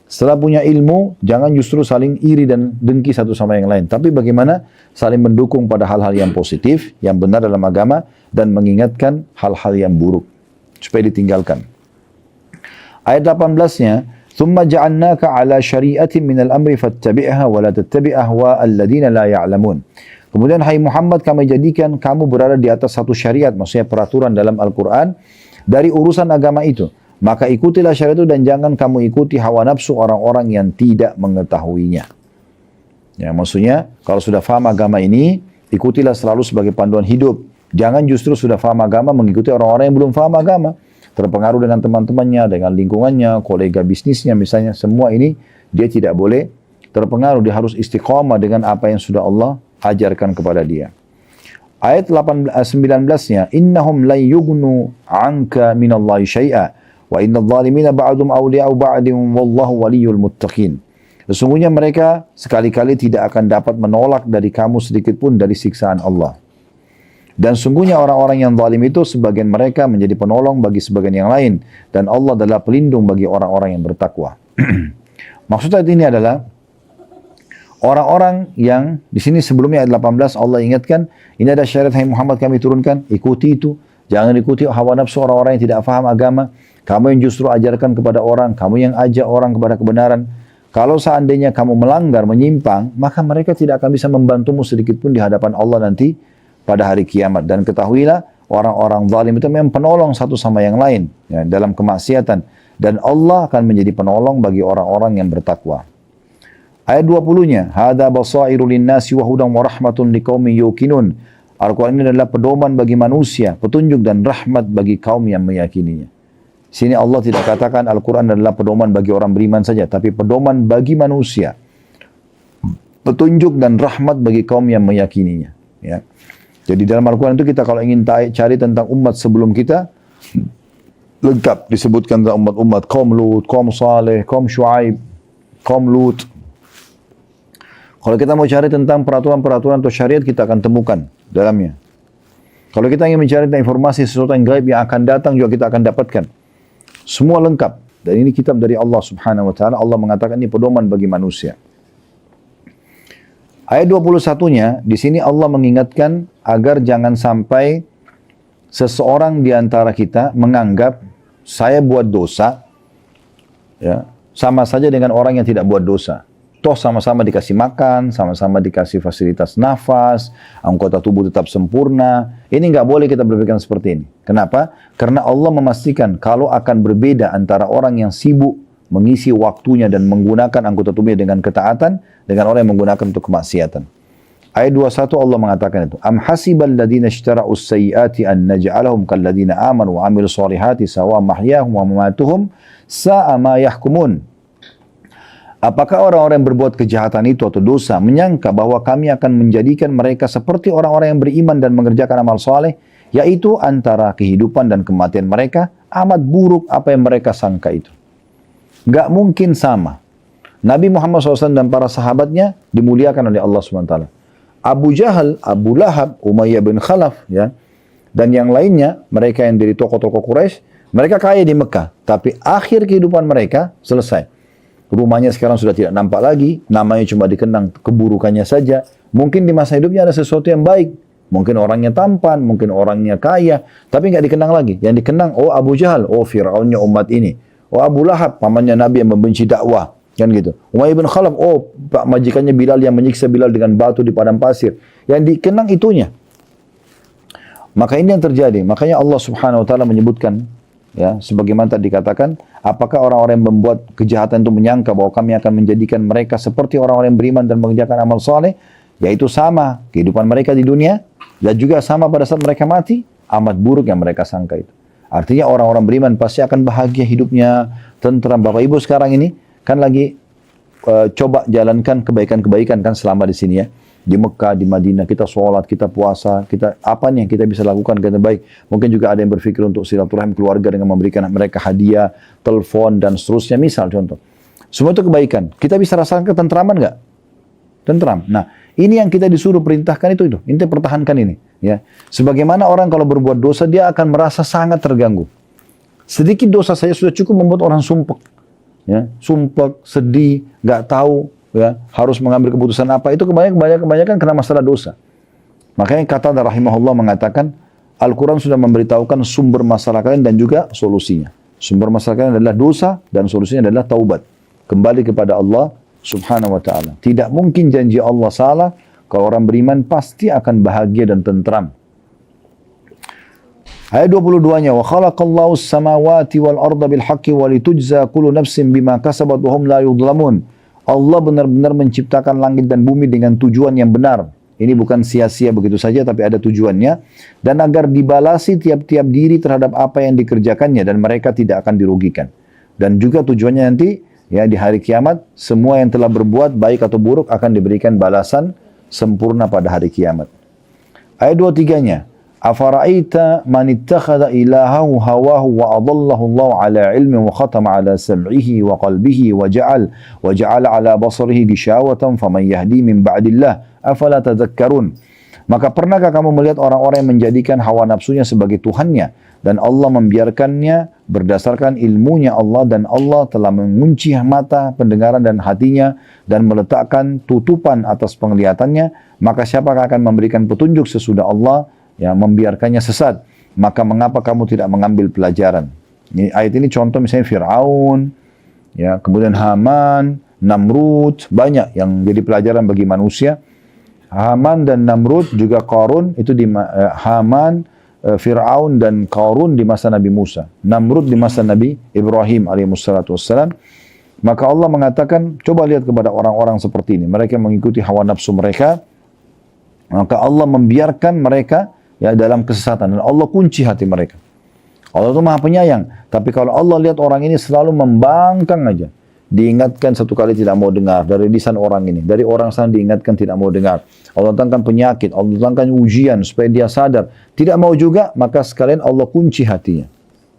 Setelah punya ilmu, jangan justru saling iri dan dengki satu sama yang lain. Tapi bagaimana saling mendukung pada hal-hal yang positif, yang benar dalam agama, dan mengingatkan hal-hal yang buruk, supaya ditinggalkan. Ayat 18-nya, ثُمَّ جَعَلْنَاكَ عَلَى شَرِيئَةٍ مِنَ الْأَمْرِ فَاتَّبِعْهَا وَلَا تَتَّبِعْ أَهْوَاءَ الَّذِينَ لَا يَعْلَمُونَ. Kemudian, hai Muhammad, kami jadikan kamu berada di atas satu syariat, maksudnya peraturan dalam Al-Quran, dari urusan agama itu. Maka ikutilah syariat itu dan jangan kamu ikuti hawa nafsu orang-orang yang tidak mengetahuinya. Ya, maksudnya kalau sudah faham agama ini, ikutilah selalu sebagai panduan hidup. Jangan justru sudah faham agama mengikuti orang-orang yang belum faham agama. Terpengaruh dengan teman-temannya, dengan lingkungannya, kolega bisnisnya misalnya. Semua ini dia tidak boleh terpengaruh. Dia harus istiqamah dengan apa yang sudah Allah ajarkan kepada dia. Ayat 19-nya, innahum la yughnu 'anka minallahi syai'a. Wa innal zalimina ba'dhum awliya'u ba'din wallahu waliyul muttaqin. Sesungguhnya mereka sekali-kali tidak akan dapat menolak dari kamu sedikit pun dari siksaan Allah. Dan sungguhnya orang-orang yang zalim itu sebagian mereka menjadi penolong bagi sebagian yang lain, dan Allah adalah pelindung bagi orang-orang yang bertakwa. Maksud ayat ini adalah orang-orang yang di sini sebelumnya ayat 18 Allah ingatkan, ini ada syariat hai Muhammad kami turunkan, ikuti itu. Jangan ikuti hawa nafsu orang-orang yang tidak faham agama. Kamu yang justru ajarkan kepada orang, kamu yang ajak orang kepada kebenaran. Kalau seandainya kamu melanggar, menyimpang, maka mereka tidak akan bisa membantumu sedikit pun di hadapan Allah nanti pada hari kiamat. Dan ketahuilah, orang-orang zalim itu memang penolong satu sama yang lain ya, dalam kemaksiatan. Dan Allah akan menjadi penolong bagi orang-orang yang bertakwa. Ayat 20-nya, Hada basairu linnasi wa hudan wa rahmatun liqaumin yuqinun. Al-Quran ini adalah pedoman bagi manusia, petunjuk dan rahmat bagi kaum yang meyakininya. Sini Allah tidak katakan Al-Quran adalah pedoman bagi orang beriman saja, tapi pedoman bagi manusia. Petunjuk dan rahmat bagi kaum yang meyakininya. Ya. Jadi dalam Al-Quran itu kita kalau ingin cari tentang umat sebelum kita, lengkap disebutkan tentang umat-umat kaum Lut, kaum Saleh, kaum Shu'aib, kaum Lut. Kalau kita mau cari tentang peraturan-peraturan atau syariat, kita akan temukan dalamnya. Kalau kita ingin mencari tentang informasi sesuatu yang gaib yang akan datang, juga kita akan dapatkan. Semua lengkap. Dan ini kitab dari Allah subhanahu wa ta'ala. Allah mengatakan ini pedoman bagi manusia. Ayat 21-nya, di sini Allah mengingatkan agar jangan sampai seseorang di antara kita menganggap saya buat dosa, ya, sama saja dengan orang yang tidak buat dosa. Toh sama-sama dikasih makan, sama-sama dikasih fasilitas nafas, anggota tubuh tetap sempurna. Ini nggak boleh kita berpikiran seperti ini. Kenapa? Karena Allah memastikan kalau akan berbeda antara orang yang sibuk mengisi waktunya dan menggunakan anggota tubuhnya dengan ketaatan, dengan orang yang menggunakan untuk kemaksiatan. Ayat 21 Allah mengatakan itu. Am hasibal ladina ishtara'us sayyiati an naj'alahum kal ladina amanu wa 'amilus solihati sawa mahyahum wa mamatuhum sa'a ma yahkumun. Apakah orang-orang yang berbuat kejahatan itu atau dosa menyangka bahwa kami akan menjadikan mereka seperti orang-orang yang beriman dan mengerjakan amal soleh, yaitu antara kehidupan dan kematian mereka amat buruk apa yang mereka sangka itu. Gak mungkin sama. Nabi Muhammad SAW dan para sahabatnya dimuliakan oleh Allah SWT. Abu Jahal, Abu Lahab, Umayyah bin Khalaf, ya, dan yang lainnya, mereka yang dari tokoh-tokoh Quraisy, mereka kaya di Mekah. Tapi akhir kehidupan mereka selesai. Rumahnya sekarang sudah tidak nampak lagi, namanya cuma dikenang keburukannya saja. Mungkin di masa hidupnya ada sesuatu yang baik. Mungkin orangnya tampan, mungkin orangnya kaya, tapi nggak dikenang lagi. Yang dikenang, oh Abu Jahal, oh Fir'aunnya umat ini. Oh Abu Lahab, pamannya Nabi yang membenci dakwah. Kan gitu. Umayyah bin Khalaf, oh pak majikannya Bilal yang menyiksa Bilal dengan batu di padang pasir. Yang dikenang itunya. Maka ini yang terjadi. Makanya Allah Subhanahu wa taala menyebutkan, ya, sebagaimana tadi dikatakan, apakah orang-orang yang membuat kejahatan itu menyangka bahwa kami akan menjadikan mereka seperti orang-orang yang beriman dan mengerjakan amal saleh, yaitu sama kehidupan mereka di dunia dan juga sama pada saat mereka mati, amat buruk yang mereka sangka itu. Artinya orang-orang beriman pasti akan bahagia hidupnya, tentram. Bapak Ibu sekarang ini kan lagi coba jalankan kebaikan-kebaikan kan selama di sini ya. Di Mekah, di Madinah, kita sholat, kita puasa, kita apa nih yang kita bisa lakukan yang baik. Mungkin juga ada yang berpikir untuk silaturahim keluarga dengan memberikan mereka hadiah, telepon, dan seterusnya. Misal contoh. Semua itu kebaikan. Kita bisa rasakan ketentraman nggak? Tentram. Nah, ini yang kita disuruh perintahkan itu. Inti pertahankan ini. Ya. Sebagaimana orang kalau berbuat dosa, dia akan merasa sangat terganggu. Sedikit dosa saja sudah cukup membuat orang sumpek. Ya, sumpek, sedih, nggak tahu, ya, harus mengambil keputusan apa. Itu kebanyakan karena masalah dosa. Makanya kata rahimahullah mengatakan, Al-Quran sudah memberitahukan sumber masalah kalian dan juga solusinya. Sumber masalah kalian adalah dosa dan solusinya adalah taubat. Kembali kepada Allah Subhanahu wa ta'ala. Tidak mungkin janji Allah salah. Kalau orang beriman pasti akan bahagia dan tentram. Ayat 22-nya, wa khalaqallahu as-samawati wal arda bil haqqi wa litujza kullu nafsin bima kasabat wa hum la yudhlamun. Allah benar-benar menciptakan langit dan bumi dengan tujuan yang benar. Ini bukan sia-sia begitu saja, tapi ada tujuannya. Dan agar dibalasi tiap-tiap diri terhadap apa yang dikerjakannya dan mereka tidak akan dirugikan. Dan juga tujuannya nanti, ya, di hari kiamat, semua yang telah berbuat baik atau buruk akan diberikan balasan sempurna pada hari kiamat. Ayat 23-nya, afara'aita man ittakhadha ilahahu hawahu wa adallahu Allah ala ilmin wa khatama ala sam'ihi wa qalbihi wa ja'ala ala basarihi gishawatan faman yahdi min ba'dillah afala tadhakkarun. Maka pernahkah kamu melihat orang-orang yang menjadikan hawa nafsunya sebagai Tuhannya dan Allah membiarkannya berdasarkan ilmunya Allah, dan Allah telah mengunci mata, pendengaran dan hatinya dan meletakkan tutupan atas penglihatannya, maka siapakah akan memberikan petunjuk sesudah Allah yang membiarkannya sesat? Maka mengapa kamu tidak mengambil pelajaran? Ini ayat ini contoh misalnya Fir'aun, ya, kemudian Haman, Namrud, banyak yang jadi pelajaran bagi manusia. Haman dan Namrud juga Qarun itu di Haman, Fir'aun dan Qarun di masa Nabi Musa, Namrud di masa Nabi Ibrahim alaihissalatu wassalam. Maka Allah mengatakan, coba lihat kepada orang-orang seperti ini, mereka mengikuti hawa nafsu mereka, maka Allah membiarkan mereka, ya, dalam kesesatan, dan Allah kunci hati mereka. Allah itu Maha Penyayang, tapi kalau Allah lihat orang ini selalu membangkang aja, diingatkan satu kali tidak mau dengar, dari lisan orang ini, dari orang sana diingatkan tidak mau dengar. Allah datangkan penyakit, Allah datangkan ujian supaya dia sadar, tidak mau juga, maka sekalian Allah kunci hatinya.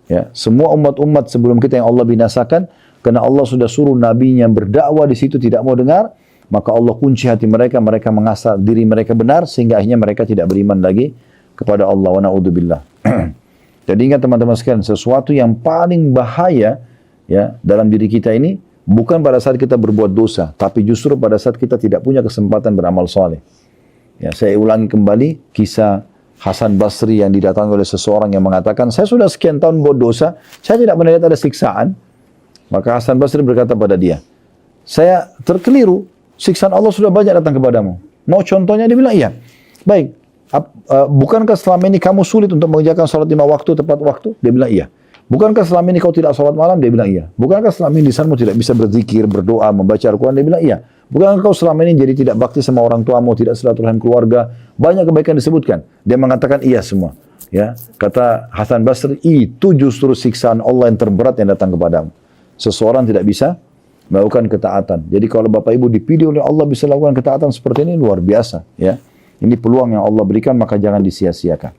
Ya, semua umat-umat sebelum kita yang Allah binasakan, karena Allah sudah suruh nabinya berdakwah di situ tidak mau dengar, maka Allah kunci hati mereka, mereka mengasah diri mereka benar, sehingga akhirnya mereka tidak beriman lagi kepada Allah. Wa na'udzubillah. Jadi ingat teman-teman sekalian, sesuatu yang paling bahaya, ya, dalam diri kita ini bukan pada saat kita berbuat dosa, tapi justru pada saat kita tidak punya kesempatan beramal saleh. Ya, saya ulangi kembali kisah Hasan Basri yang didatangi oleh seseorang yang mengatakan, saya sudah sekian tahun buat dosa, saya tidak pernah lihat ada siksaan. Maka Hasan Basri berkata pada dia, saya terkeliru, siksaan Allah sudah banyak datang kepadamu. Mau contohnya? Dia bilang, iya. Baik, bukankah selama ini kamu sulit untuk mengerjakan salat 5 waktu tepat waktu? Dia bilang, iya. Bukankah selama ini kau tidak salat malam? Dia bilang, iya. Bukankah selama ini lisanmu tidak bisa berzikir, berdoa, membaca Al-Quran? Dia bilang, iya. Bukankah kau selama ini jadi tidak bakti sama orang tuamu, tidak silaturahim keluarga? Banyak kebaikan disebutkan. Dia mengatakan iya semua. Ya, kata Hasan Basri, itu justru siksaan Allah yang terberat yang datang kepadamu. Seseorang tidak bisa melakukan ketaatan. Jadi kalau Bapak Ibu dipilih oleh Allah bisa lakukan ketaatan seperti ini, luar biasa. Ya, ini peluang yang Allah berikan, maka jangan disia-siakan.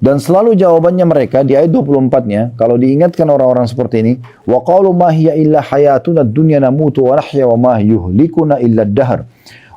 Dan selalu jawabannya mereka di ayat 24-nya, kalau diingatkan orang-orang seperti ini, wa qalu ma hiya illa hayatuna dunya namutu wa nahya wa ma yuhlikuna illa ad-dahr.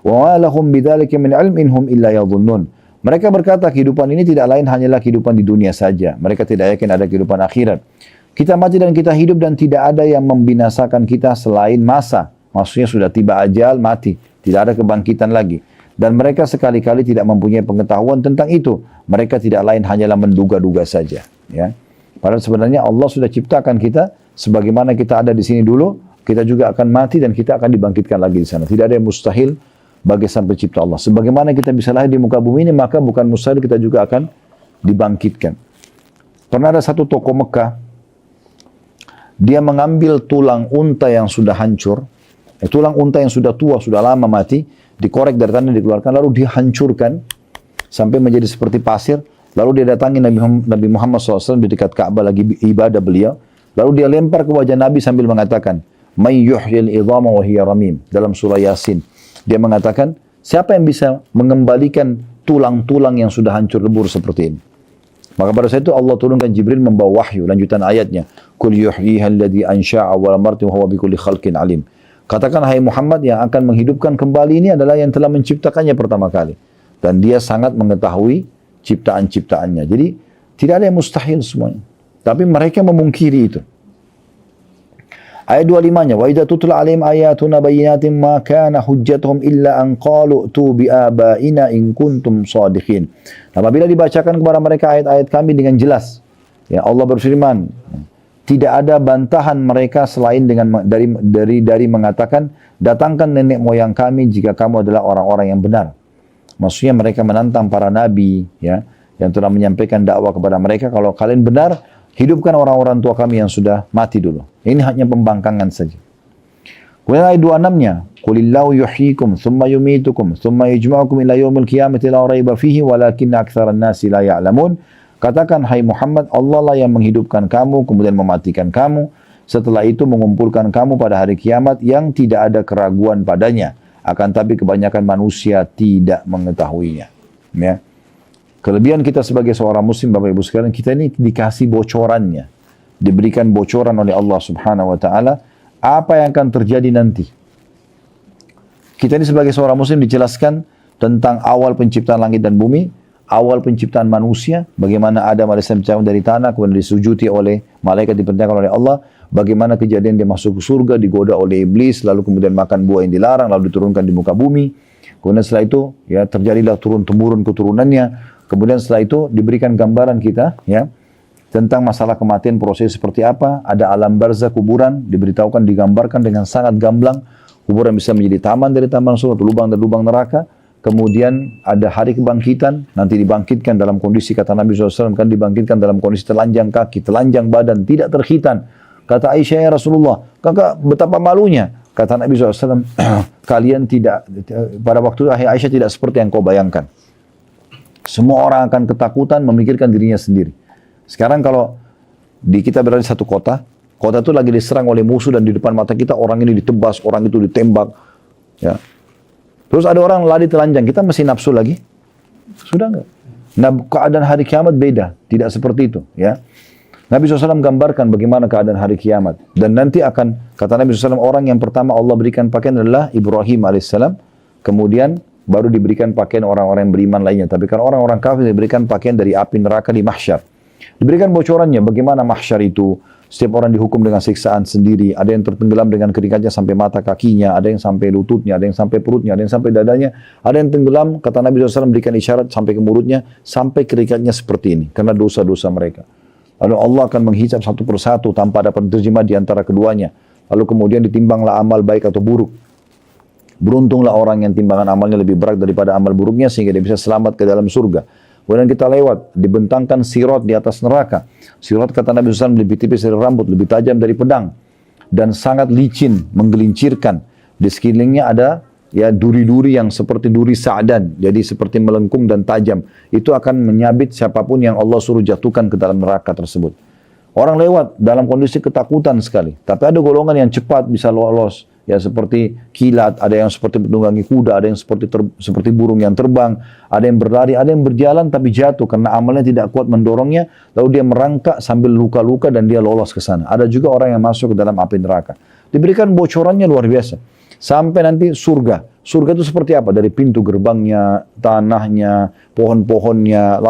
Wa ma lahum bidzalika min ilmin hum illa yadhunnun. Mereka berkata kehidupan ini tidak lain hanyalah kehidupan di dunia saja. Mereka tidak yakin ada kehidupan akhirat. Kita mati dan kita hidup dan tidak ada yang membinasakan kita selain masa. Maksudnya sudah tiba ajal, mati. Tidak ada kebangkitan lagi. Dan mereka sekali-kali tidak mempunyai pengetahuan tentang itu. Mereka tidak lain hanyalah menduga-duga saja. Ya. Padahal sebenarnya Allah sudah ciptakan kita sebagaimana kita ada di sini dulu, kita juga akan mati dan kita akan dibangkitkan lagi di sana. Tidak ada yang mustahil bagi sang pencipta Allah. Sebagaimana kita bisa lahir di muka bumi ini, maka bukan mustahil kita juga akan dibangkitkan. Pernah ada satu tokoh Mekah, dia mengambil tulang unta yang sudah hancur, tulang unta yang sudah tua, sudah lama mati, dikorek dari tanah, dikeluarkan, lalu dihancurkan sampai menjadi seperti pasir. Lalu dia datangi Nabi Muhammad SAW di dekat Ka'bah lagi ibadah beliau. Lalu dia lempar ke wajah Nabi sambil mengatakan, "May yuhyil idhama wa hiya ramim." Dalam surah Yasin. Dia mengatakan, siapa yang bisa mengembalikan tulang-tulang yang sudah hancur lebur seperti ini? Maka pada saat itu Allah turunkan Jibril membawa wahyu. Lanjutan ayatnya, "Qul yuhyiha alladhi ansha'a wa lam wa huwa bikulli khalqin alim." Katakan, hai Muhammad, yang akan menghidupkan kembali ini adalah yang telah menciptakannya pertama kali. Dan dia sangat mengetahui ciptaan-ciptaannya. Jadi, tidak ada yang mustahil semuanya. Tapi mereka memungkiri itu. Ayat 25-nya, wa idza tutla 'alaihim ayatuna bayyinatin ma kana hujjatuhum illa an qalu tu bi abaina in kuntum shadiqin. Apabila dibacakan kepada mereka ayat-ayat kami dengan jelas, ya Allah berfirman, tidak ada bantahan mereka selain dengan dari mengatakan, datangkan nenek moyang kami jika kamu adalah orang-orang yang benar. Maksudnya mereka menantang para nabi, ya, yang telah menyampaikan dakwah kepada mereka, kalau kalian benar, hidupkan orang-orang tua kami yang sudah mati dulu. Ini hanya pembangkangan saja. Kemudian ayat 26-nya, Qulillahu yuhyikum, thumma yumitukum, thumma yujma'ukum ila yaumil qiyamati la raiba fihi, walakinna aktsaran nasi la ya'lamun. Katakan, hai Muhammad, Allah lah yang menghidupkan kamu, kemudian mematikan kamu. Setelah itu mengumpulkan kamu pada hari kiamat yang tidak ada keraguan padanya. Akan tapi kebanyakan manusia tidak mengetahuinya. Ya. Kelebihan kita sebagai seorang muslim, Bapak Ibu sekalian, kita ini dikasih bocorannya. Diberikan bocoran oleh Allah Subhanahu wa taala apa yang akan terjadi nanti. Kita ini sebagai seorang muslim dijelaskan tentang awal penciptaan langit dan bumi, awal penciptaan manusia, bagaimana Adam AS diciptakan dari tanah, kemudian disujuti oleh malaikat, diperintahkan oleh Allah, bagaimana kejadian dia masuk ke surga, digoda oleh iblis, lalu kemudian makan buah yang dilarang, lalu diturunkan di muka bumi. Kemudian setelah itu, ya terjadilah turun-temurun keturunannya. Kemudian setelah itu diberikan gambaran kita, ya, tentang masalah kematian, proses seperti apa. Ada alam barzah, kuburan, diberitahukan, digambarkan dengan sangat gamblang. Kuburan bisa menjadi taman dari taman surga, lubang dari lubang neraka. Kemudian ada hari kebangkitan, nanti dibangkitkan dalam kondisi, kata Nabi SAW, kan dibangkitkan dalam kondisi telanjang kaki, telanjang badan, tidak terkhitan. Kata Aisyah, ya Rasulullah, kakak betapa malunya. Kata Nabi SAW, kalian tidak, pada waktu Aisyah tidak seperti yang kau bayangkan. Semua orang akan ketakutan memikirkan dirinya sendiri. Sekarang kalau kita berada di satu kota itu lagi diserang oleh musuh dan di depan mata kita orang ini ditebas, orang itu ditembak. Ya. Terus ada orang lari telanjang, kita masih nafsu lagi? Sudah enggak? Nah, keadaan hari kiamat beda, tidak seperti itu. Ya. Nabi SAW gambarkan bagaimana keadaan hari kiamat. Dan nanti akan, kata Nabi SAW, orang yang pertama Allah berikan pakaian adalah Ibrahim AS. Kemudian baru diberikan pakaian orang-orang yang beriman lainnya. Tapi kalau orang-orang kafir diberikan pakaian dari api neraka di mahsyar. Diberikan bocorannya bagaimana mahsyar itu. Setiap orang dihukum dengan siksaan sendiri. Ada yang tertenggelam dengan keringatnya sampai mata kakinya. Ada yang sampai lututnya. Ada yang sampai perutnya. Ada yang sampai dadanya. Ada yang tenggelam. Kata Nabi SAW berikan isyarat sampai ke mulutnya. Sampai keringatnya seperti ini. Karena dosa-dosa mereka. Lalu Allah akan menghisap satu persatu tanpa ada penterjemah di antara keduanya. Lalu kemudian ditimbanglah amal baik atau buruk. Beruntunglah orang yang timbangan amalnya lebih berat daripada amal buruknya sehingga dia bisa selamat ke dalam surga. Kemudian kita lewat, dibentangkan sirat di atas neraka. Sirat kata Nabi SAW lebih tipis dari rambut, lebih tajam dari pedang. Dan sangat licin, menggelincirkan. Di sekelilingnya ada ya duri-duri yang seperti duri sa'dan. Jadi seperti melengkung dan tajam. Itu akan menyabit siapapun yang Allah suruh jatuhkan ke dalam neraka tersebut. Orang lewat dalam kondisi ketakutan sekali. Tapi ada golongan yang cepat bisa lolos. ya seperti kilat, ada yang seperti menunggangi kuda, ada yang seperti burung yang terbang, ada yang berlari, ada yang berjalan tapi jatuh karena amalnya tidak kuat mendorongnya, lalu dia merangkak sambil luka-luka dan dia lolos ke sana. Ada juga orang yang masuk ke dalam api neraka. Diberikan bocorannya luar biasa. Sampai nanti surga. Surga itu seperti apa? Dari pintu gerbangnya, tanahnya, pohon-pohonnya,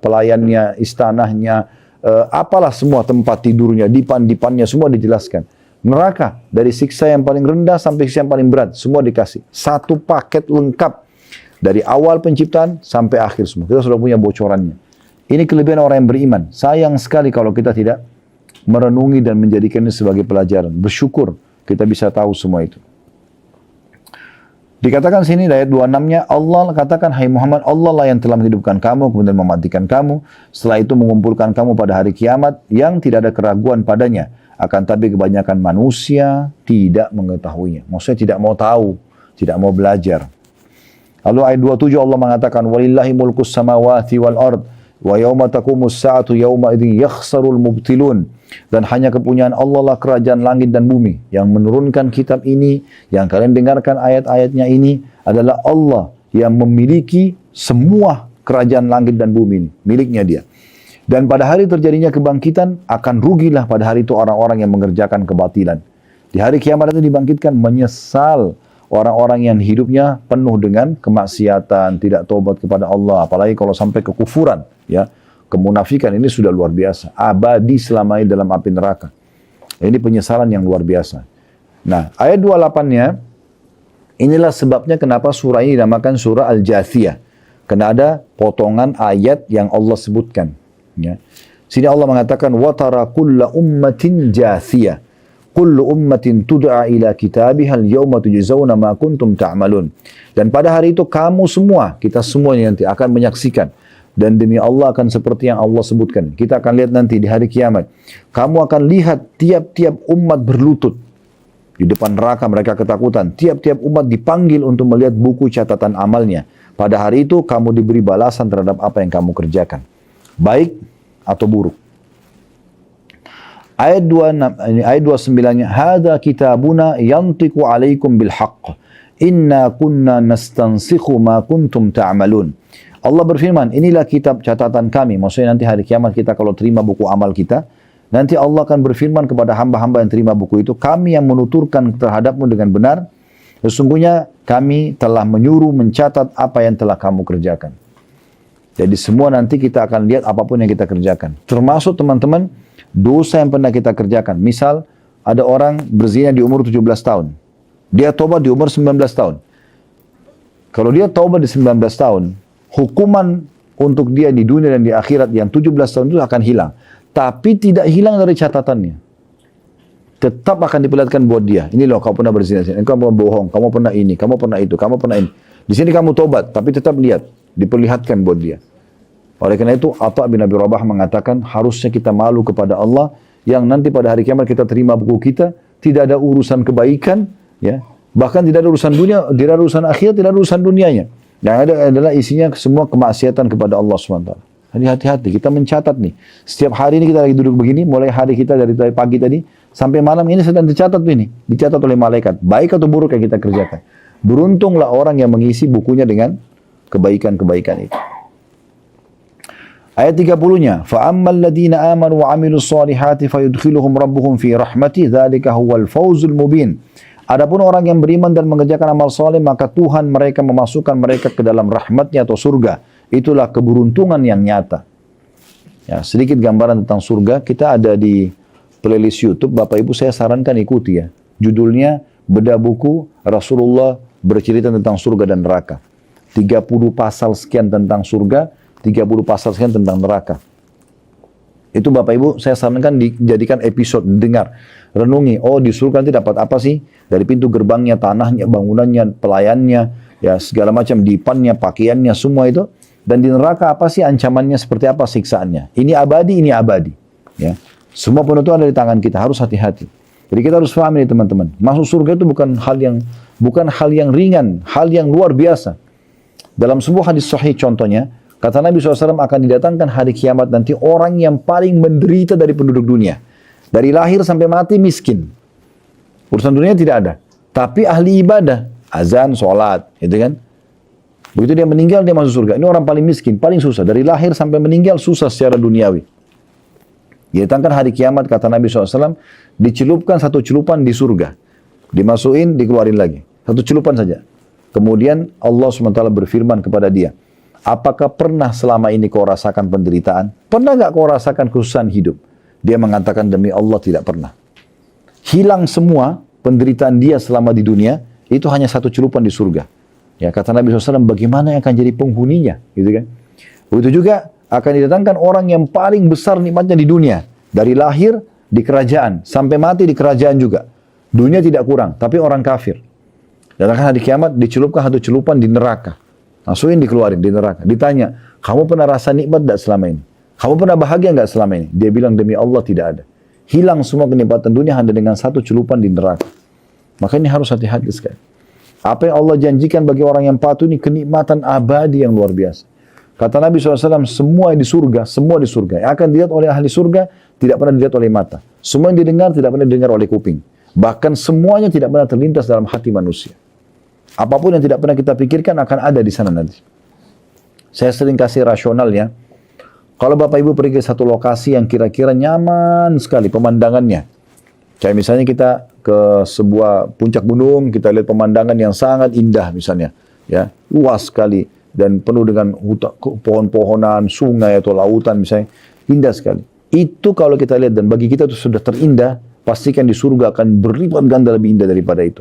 pelayannya, istanahnya, apalah semua tempat tidurnya, dipan-dipannya, semua dijelaskan. Neraka, dari siksa yang paling rendah sampai siksa yang paling berat, semua dikasih. Satu paket lengkap. Dari awal penciptaan sampai akhir semua. Kita sudah punya bocorannya. Ini kelebihan orang yang beriman. Sayang sekali kalau kita tidak merenungi dan menjadikannya sebagai pelajaran. Bersyukur kita bisa tahu semua itu. Dikatakan sini ayat 26-nya, Allah katakan, hai Muhammad, Allah lah yang telah menghidupkan kamu, kemudian mematikan kamu, setelah itu mengumpulkan kamu pada hari kiamat, yang tidak ada keraguan padanya. Akan tapi kebanyakan manusia tidak mengetahuinya. Maksudnya tidak mau tahu, tidak mau belajar. Lalu ayat 27 Allah mengatakan, walillahi mulkus samawati wal ard, wa yawma taqumus sa'atu yawma idin yakhsarul mubtilun. Dan hanya kepunyaan Allah lah kerajaan langit dan bumi. Yang menurunkan kitab ini, yang kalian dengarkan ayat-ayatnya ini, adalah Allah yang memiliki semua kerajaan langit dan bumi ini. Miliknya dia. Dan pada hari terjadinya kebangkitan, akan rugilah pada hari itu orang-orang yang mengerjakan kebatilan. Di hari kiamat itu dibangkitkan menyesal orang-orang yang hidupnya penuh dengan kemaksiatan, tidak tobat kepada Allah. Apalagi kalau sampai kekufuran, ya. Kemunafikan ini sudah luar biasa. Abadi selamanya dalam api neraka. Ini penyesalan yang luar biasa. Nah, ayat 28-nya, inilah sebabnya kenapa surah ini dinamakan surah Al-Jathiyah. Karena ada potongan ayat yang Allah sebutkan. Ya. Sini Allah mengatakan, وَتَرَى كُلَّ أُمَّةٍ جَاثِيَةٍ كُلُّ أُمَّةٍ تُدْعَى إِلَى كِتَابِهَا الْيَوْمَ تُجْزَوْنَ مَا كُنْتُمْ تَعْمَلُونَ. Dan pada hari itu kamu semua, kita semua nanti akan menyaksikan. Dan demi Allah akan seperti yang Allah sebutkan. Kita akan lihat nanti di hari kiamat. Kamu akan lihat tiap-tiap umat berlutut. Di depan neraka mereka ketakutan. Tiap-tiap umat dipanggil untuk melihat buku catatan amalnya. Pada hari itu kamu diberi balasan terhadap apa yang kamu kerjakan. Baik atau buruk. Ayat 29-nya. Hada kitabuna yantiku alaikum bilhaq. Inna kunna nastansikhu ma kuntum ta'amalun. Allah berfirman, inilah kitab catatan kami. Maksudnya nanti hari kiamat kita kalau terima buku amal kita, nanti Allah akan berfirman kepada hamba-hamba yang terima buku itu, kami yang menuturkan terhadapmu dengan benar, sesungguhnya kami telah menyuruh mencatat apa yang telah kamu kerjakan. Jadi semua nanti kita akan lihat apapun yang kita kerjakan. Termasuk teman-teman, dosa yang pernah kita kerjakan. Misal, ada orang berzina di umur 17 tahun. Dia taubat di umur 19 tahun. Kalau dia taubat di 19 tahun, hukuman untuk dia di dunia dan di akhirat yang 17 tahun itu akan hilang. Tapi tidak hilang dari catatannya. Tetap akan diperlihatkan buat dia. Ini loh, kamu pernah berzina, kamu pernah bohong, kamu pernah ini, kamu pernah itu, kamu pernah ini. Di sini kamu tobat, tapi tetap lihat, diperlihatkan buat dia. Oleh karena itu, Atha bin Abi Rabah mengatakan, harusnya kita malu kepada Allah, yang nanti pada hari kiamat kita terima buku kita, tidak ada urusan kebaikan, ya, bahkan tidak ada urusan dunia, tidak ada urusan akhirat, tidak ada urusan dunianya. Yang ada adalah isinya semua kemaksiatan kepada Allah SWT. Jadi hati-hati, kita mencatat nih. Setiap hari ini kita lagi duduk begini, mulai hari kita dari pagi tadi, sampai malam ini sedang dicatat ini. Dicatat oleh malaikat, baik atau buruk yang kita kerjakan. Beruntunglah orang yang mengisi bukunya dengan kebaikan-kebaikan itu. Ayat 30-nya, فَأَمَّا الَّذِينَ آمَنُوا وَعَمِلُوا الصَّالِحَاتِ فَيُدْخِلُهُمْ رَبُّهُمْ فِي رَحْمَتِهِ ذَلِكَ هُوَ الْفَوْزُ الْمُبِينُ. Adapun orang yang beriman dan mengerjakan amal soleh, maka Tuhan mereka memasukkan mereka ke dalam rahmatnya atau surga. Itulah keberuntungan yang nyata. Ya, sedikit gambaran tentang surga, kita ada di playlist YouTube, Bapak Ibu saya sarankan ikuti ya. Judulnya, Bedah Buku Rasulullah Bercerita tentang Surga dan Neraka. 30 pasal sekian tentang surga, 30 pasal sekian tentang neraka. Itu Bapak Ibu saya sarankan dijadikan episode, dengar. Renungi, oh di surga nanti dapat apa sih? Dari pintu gerbangnya, tanahnya, bangunannya, pelayannya, ya segala macam, dipannya, pakaiannya, semua itu. Dan di neraka apa sih ancamannya, seperti apa siksaannya. Ini abadi, ini abadi. Ya. Semua penentuan ada di tangan kita, harus hati-hati. Jadi kita harus paham ini teman-teman. Masuk surga itu bukan hal yang ringan, hal yang luar biasa. Dalam sebuah hadis sahih contohnya, kata Nabi SAW akan didatangkan hari kiamat nanti orang yang paling menderita dari penduduk dunia. Dari lahir sampai mati miskin. Urusan dunia tidak ada. Tapi ahli ibadah, azan, sholat, gitu kan. Begitu dia meninggal, dia masuk surga. Ini orang paling miskin, paling susah. Dari lahir sampai meninggal, susah secara duniawi. Didatangkan hari kiamat, kata Nabi SAW, dicelupkan satu celupan di surga. Dimasukin, dikeluarin lagi. Satu celupan saja. Kemudian Allah SWT berfirman kepada dia, apakah pernah selama ini kau rasakan penderitaan? Pernah gak kau rasakan kesusahan hidup? Dia mengatakan, demi Allah tidak pernah. Hilang semua penderitaan dia selama di dunia, itu hanya satu celupan di surga. Ya, kata Nabi SAW, bagaimana yang akan jadi penghuninya? Gitu kan? Begitu juga akan didatangkan orang yang paling besar nikmatnya di dunia. Dari lahir di kerajaan, sampai mati di kerajaan juga. Dunia tidak kurang, tapi orang kafir. Datangkan hari kiamat, dicelupkan satu celupan di neraka. Masukin, dikeluarin di neraka. Ditanya, kamu pernah rasa nikmat tidak selama ini? Kamu pernah bahagia nggak selama ini? Dia bilang, demi Allah tidak ada. Hilang semua kenikmatan dunia hanya dengan satu celupan di neraka. Maka ini harus hati-hati sekali. Apa yang Allah janjikan bagi orang yang patuh ini kenikmatan abadi yang luar biasa. Kata Nabi SAW, semua di surga, semua di surga. Yang akan dilihat oleh ahli surga, tidak pernah dilihat oleh mata. Semua yang didengar, tidak pernah didengar oleh kuping. Bahkan semuanya tidak pernah terlintas dalam hati manusia. Apapun yang tidak pernah kita pikirkan akan ada di sana nanti. Saya sering kasih rasionalnya. Kalau Bapak Ibu pergi ke satu lokasi yang kira-kira nyaman sekali pemandangannya. Kayak misalnya kita ke sebuah puncak gunung, kita lihat pemandangan yang sangat indah misalnya. Ya, luas sekali dan penuh dengan pohon-pohonan, sungai atau lautan misalnya. Indah sekali. Itu kalau kita lihat dan bagi kita itu sudah terindah, pastikan di surga akan berlipat ganda lebih indah daripada itu.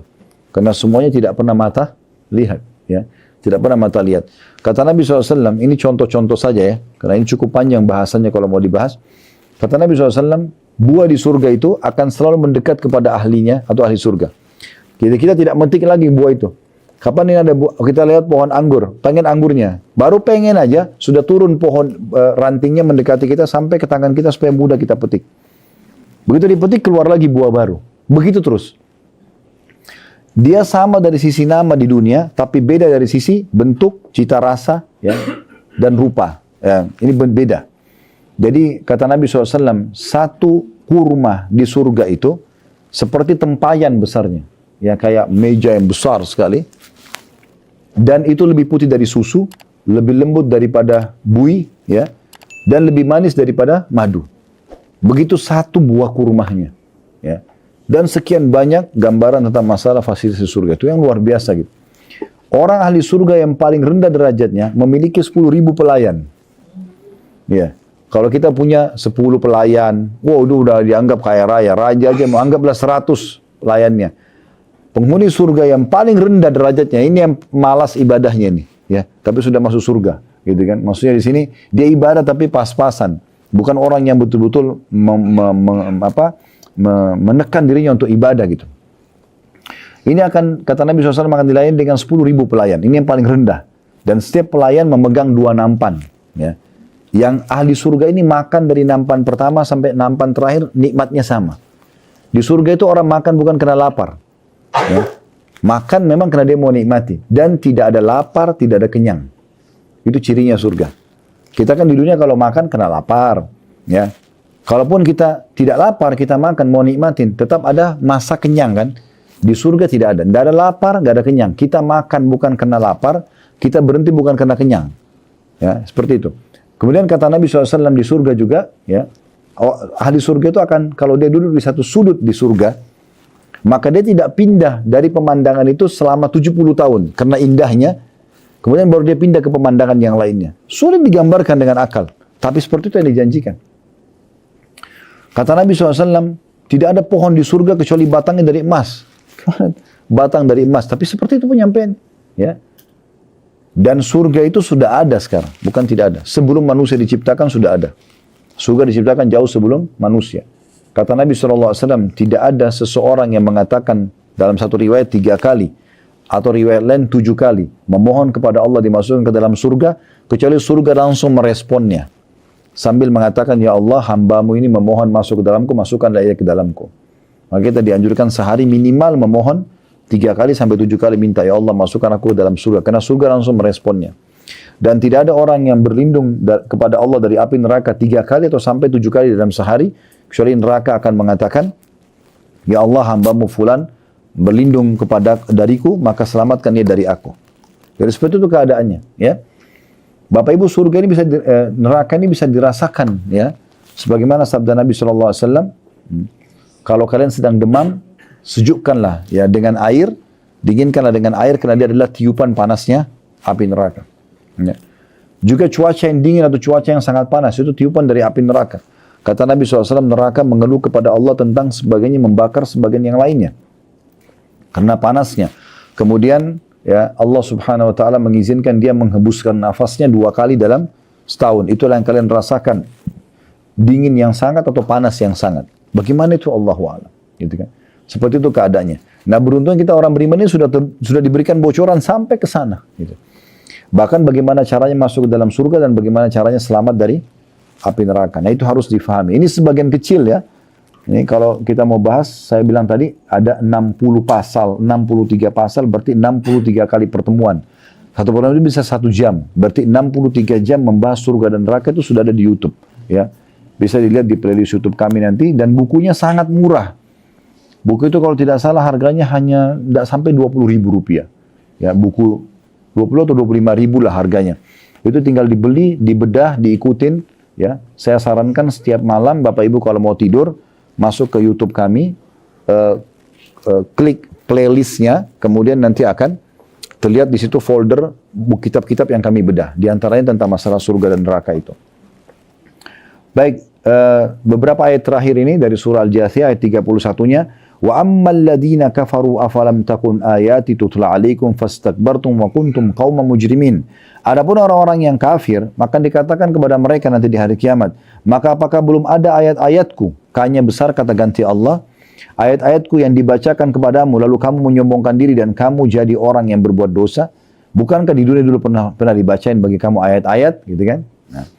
Karena semuanya tidak pernah mata lihat. Ya. Tidak pernah mata lihat. Kata Nabi SAW, ini contoh-contoh saja ya. Karena ini cukup panjang bahasanya kalau mau dibahas. Kata Nabi SAW, buah di surga itu akan selalu mendekat kepada ahlinya atau ahli surga. Kita tidak metik lagi buah itu. Kapan ini ada buah? Kita lihat pohon anggur, pengen anggurnya. Baru pengen aja, sudah turun pohon rantingnya mendekati kita sampai ke tangan kita supaya mudah kita petik. Begitu dipetik, keluar lagi buah baru. Begitu terus. Dia sama dari sisi nama di dunia, tapi beda dari sisi bentuk, cita rasa, ya, dan rupa. Ya, ini beda. Jadi kata Nabi SAW, satu kurma di surga itu seperti tempayan besarnya. Ya, kayak meja yang besar sekali. Dan itu lebih putih dari susu, lebih lembut daripada buih, ya, dan lebih manis daripada madu. Begitu satu buah kurmanya. Ya. Dan sekian banyak gambaran tentang masalah fasilitas surga. Itu yang luar biasa gitu. Orang ahli surga yang paling rendah derajatnya memiliki 10.000 pelayan. Ya. Kalau kita punya 10 pelayan, wow, itu udah dianggap kaya raya. Raja aja mau anggaplah 100 pelayannya. Penghuni surga yang paling rendah derajatnya, ini yang malas ibadahnya nih. Ya. Tapi sudah masuk surga. Gitu kan. Maksudnya di sini, dia ibadah tapi pas-pasan. Bukan orang yang betul-betul menekan dirinya untuk ibadah gitu. Ini akan, kata Nabi SAW, akan dilayani dengan 10.000 pelayan. Ini yang paling rendah. Dan setiap pelayan memegang 2 nampan. Ya. Yang ahli surga ini makan dari nampan pertama sampai nampan terakhir, nikmatnya sama. Di surga itu orang makan bukan karena lapar. Ya. Makan memang karena dia mau nikmati. Dan tidak ada lapar, tidak ada kenyang. Itu cirinya surga. Kita kan di dunia kalau makan karena lapar. Ya. Kalaupun kita tidak lapar, kita makan, mau nikmatin, tetap ada masa kenyang kan. Di surga tidak ada. Tidak ada lapar, tidak ada kenyang. Kita makan bukan karena lapar, kita berhenti bukan karena kenyang. Ya, seperti itu. Kemudian kata Nabi SAW di surga juga, ya, ahli surga itu akan, kalau dia duduk di satu sudut di surga, maka dia tidak pindah dari pemandangan itu selama 70 tahun. Karena indahnya, kemudian baru dia pindah ke pemandangan yang lainnya. Sulit digambarkan dengan akal. Tapi seperti itu yang dijanjikan. Kata Nabi SAW, tidak ada pohon di surga kecuali batangnya dari emas. Batang dari emas. Tapi seperti itu penyampaian. Ya. Dan surga itu sudah ada sekarang. Bukan tidak ada. Sebelum manusia diciptakan sudah ada. Surga diciptakan jauh sebelum manusia. Kata Nabi SAW, tidak ada seseorang yang mengatakan dalam satu riwayat 3 kali. Atau riwayat lain 7 kali. Memohon kepada Allah dimasukkan ke dalam surga. Kecuali surga langsung meresponnya. Sambil mengatakan, ya Allah, hambamu ini memohon masuk ke dalamku, masukkanlah ia ke dalamku. Maka kita dianjurkan sehari minimal memohon 3 kali sampai 7 kali minta, ya Allah masukkan aku ke dalam surga. Karena surga langsung meresponnya. Dan tidak ada orang yang berlindung kepada Allah dari api neraka 3 kali atau sampai 7 kali dalam sehari. Kecuali neraka akan mengatakan, ya Allah hambamu fulan berlindung dariku, maka selamatkan dia dari aku. Jadi seperti itu keadaannya, ya. Bapak Ibu, surga ini neraka ini bisa dirasakan, ya. Sebagaimana sabda Nabi SAW, kalau kalian sedang demam, sejukkanlah ya dengan air, dinginkanlah dengan air karena dia adalah tiupan panasnya api neraka. Ya. Juga cuaca yang dingin atau cuaca yang sangat panas itu tiupan dari api neraka. Kata Nabi SAW, neraka mengeluh kepada Allah tentang sebagainya membakar sebagian yang lainnya karena panasnya. Kemudian ya Allah Subhanahu Wa Taala mengizinkan dia menghembuskan nafasnya 2 kali dalam setahun. Itulah yang kalian rasakan, dingin yang sangat atau panas yang sangat. Bagaimana itu Allahu a'lam, gitu kan? Seperti itu keadaannya. Nah, beruntung kita orang beriman ini sudah diberikan bocoran sampai ke sana, gitu. Bahkan bagaimana caranya masuk ke dalam surga dan bagaimana caranya selamat dari api neraka. Nah, itu harus difahami. Ini sebagian kecil ya. Ini kalau kita mau bahas, saya bilang tadi ada 60 pasal, 63 pasal berarti 63 kali pertemuan. Satu pertemuan itu bisa 1 jam. Berarti 63 jam membahas surga dan neraka itu sudah ada di YouTube, ya. Bisa dilihat di playlist YouTube kami nanti, dan bukunya sangat murah. Buku itu kalau tidak salah harganya hanya tidak sampai 20.000 rupiah. Ya, buku 20 atau 25.000 lah harganya. Itu tinggal dibeli, dibedah, diikutin, ya. Saya sarankan setiap malam Bapak Ibu kalau mau tidur, masuk ke YouTube kami, klik playlistnya, kemudian nanti akan terlihat di situ folder buku kitab-kitab yang kami bedah. Di antaranya tentang masalah surga dan neraka itu. Baik, beberapa ayat terakhir ini dari surah Al-Jathiyah ayat 31-nya, wa ammal ladina kafaru afalam takun ayati tutla alaikum fastakbartum wa kuntum qauman mujrimin. Adapun orang-orang yang kafir, maka dikatakan kepada mereka nanti di hari kiamat, maka apakah belum ada ayat-ayatku? Kanya besar kata ganti Allah, ayat-ayatku yang dibacakan kepadamu lalu kamu menyombongkan diri dan kamu jadi orang yang berbuat dosa. Bukankah di dunia dulu pernah dibacain bagi kamu ayat-ayat, gitu kan? Nah.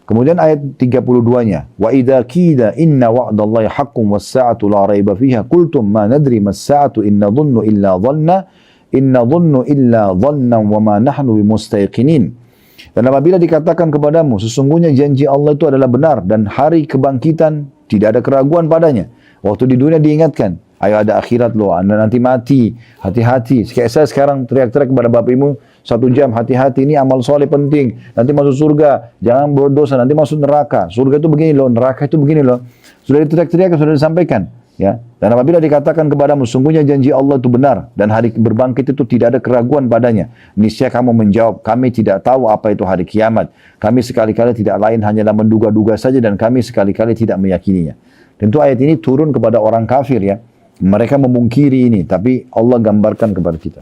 Kemudian ayat 32-nya, wa idza qila inna wa'dallahi haqqun was-sa'atu la raiba fiha qultum ma nadri mas-sa'atu inna dhunnu illa dhannan wa ma nahnu bimustayqinin. Dan apabila dikatakan kepadamu sesungguhnya janji Allah itu adalah benar dan hari kebangkitan tidak ada keraguan padanya. Waktu di dunia diingatkan, ayo ada akhirat loh, Anda nanti mati, hati-hati. Kayak saya sekarang teriak-teriak kepada Bapak Ibu 1 jam, hati-hati, ini amal soleh penting, nanti masuk surga, jangan berdosa, nanti masuk neraka. Surga itu begini loh, neraka itu begini loh. Sudah diteriak-teriak, sudah disampaikan. Ya. Dan apabila dikatakan kepadamu, sungguhnya janji Allah itu benar, dan hari berbangkit itu tidak ada keraguan padanya. Niscaya kamu menjawab, kami tidak tahu apa itu hari kiamat. Kami sekali-kali tidak lain hanyalah menduga-duga saja, dan kami sekali-kali tidak meyakininya. Tentu ayat ini turun kepada orang kafir ya. Mereka memungkiri ini, tapi Allah gambarkan kepada kita.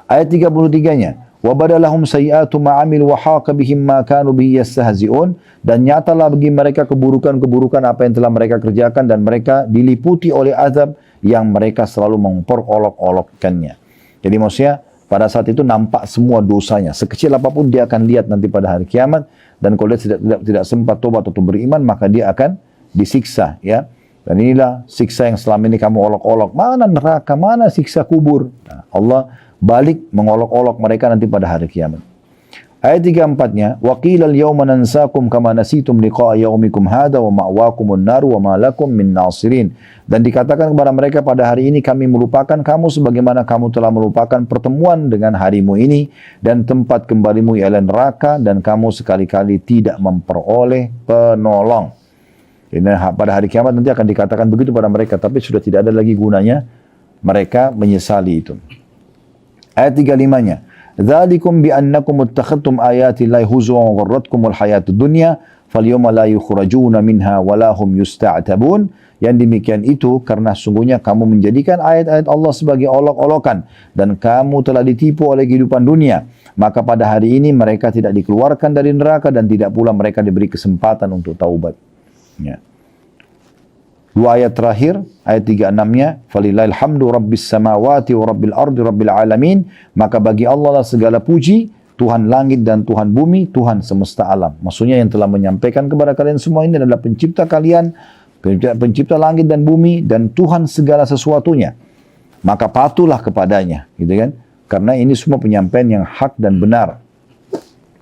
Ayat 33-nya, وَبَدَلَهُمْ سَيِّئَاتُ مَا عَمِلُوا وَحَاقَ بِهِمْ مَا كَانُوا بِهِ يَسْتَهْزِئُونَ. Dan nyatalah bagi mereka keburukan-keburukan apa yang telah mereka kerjakan dan mereka diliputi oleh azab yang mereka selalu memperolok-olokkannya. Jadi maksudnya pada saat itu nampak semua dosanya. Sekecil apapun dia akan lihat nanti pada hari kiamat, dan kalau dia tidak sempat tobat atau beriman maka dia akan disiksa ya. Dan inilah siksa yang selama ini kamu olok-olok. Mana neraka, mana siksa kubur. Nah, Allah balik mengolok-olok mereka nanti pada hari kiamat. Ayat 34-nya, وَقِيلَ الْيَوْمَ نَنْسَاكُمْ كَمَا نَسِيتُمْ لِقَاءَ يَوْمِكُمْ هَذَا وَمَأْوَاكُمُ النَّارُ وَمَا لَكُمْ مِنْ نَاصِرِينَ. Dan dikatakan kepada mereka pada hari ini kami melupakan kamu sebagaimana kamu telah melupakan pertemuan dengan harimu ini, dan tempat kembalimu ialah neraka, dan kamu sekali-kali tidak memperoleh penolong. Jadi pada hari kiamat nanti akan dikatakan begitu pada mereka, tapi sudah tidak ada lagi gunanya mereka menyesali itu. Ayat 35-nya, "Dzalikum bi annakum ittakhadtum ayati llahi huzwan wa gharratkumul hayatud dunya falyawma la yukhrajuna minha wa la hum yusta'tabun." Yang demikian itu karena sungguhnya kamu menjadikan ayat-ayat Allah sebagai olok-olokan dan kamu telah ditipu oleh kehidupan dunia, maka pada hari ini mereka tidak dikeluarkan dari neraka dan tidak pula mereka diberi kesempatan untuk taubat. Ya. 2 ayat terakhir, ayat 36-nya, "Falillahil hamdu rabbis samawati wa rabbil ardi rabbil alamin." Maka bagi Allah lah segala puji, Tuhan langit dan Tuhan bumi, Tuhan semesta alam. Maksudnya yang telah menyampaikan kepada kalian semua ini adalah pencipta kalian, pencipta langit dan bumi, dan Tuhan segala sesuatunya. Maka patuhlah kepadanya, gitu kan? Karena ini semua penyampaian yang hak dan benar.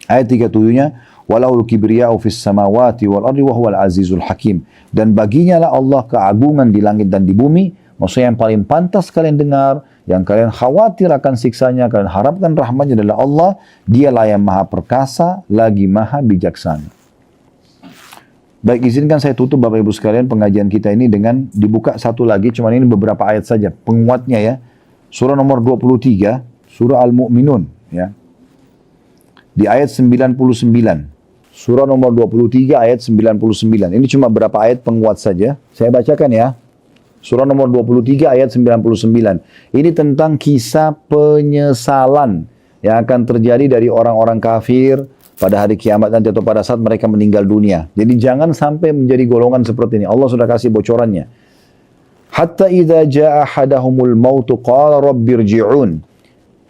Ayat 37-nya, "Walahul kibriya'u fis samawati wal ardi wa huwal azizul hakim." Dan baginya lah Allah keagungan di langit dan di bumi, Maksudnya yang paling pantas kalian dengar, yang kalian khawatir akan siksanya, kalian harapkan rahmatnya adalah Allah. Dialah yang maha perkasa, lagi maha bijaksana. Baik, izinkan saya tutup Bapak Ibu sekalian pengajian kita ini dengan dibuka satu lagi, cuma ini beberapa ayat saja, penguatnya ya. Surah nomor 23, surah Al-Mu'minun ya. Di ayat 99. Surah nomor 23 ayat 99. Ini cuma beberapa ayat penguat saja. Saya bacakan ya. Surah nomor 23 ayat 99. Ini tentang kisah penyesalan yang akan terjadi dari orang-orang kafir pada hari kiamat nanti atau pada saat mereka meninggal dunia. Jadi jangan sampai menjadi golongan seperti ini. Allah sudah kasih bocorannya. Hatta idza jaa ahadahumul mautu qala rabbirji'un.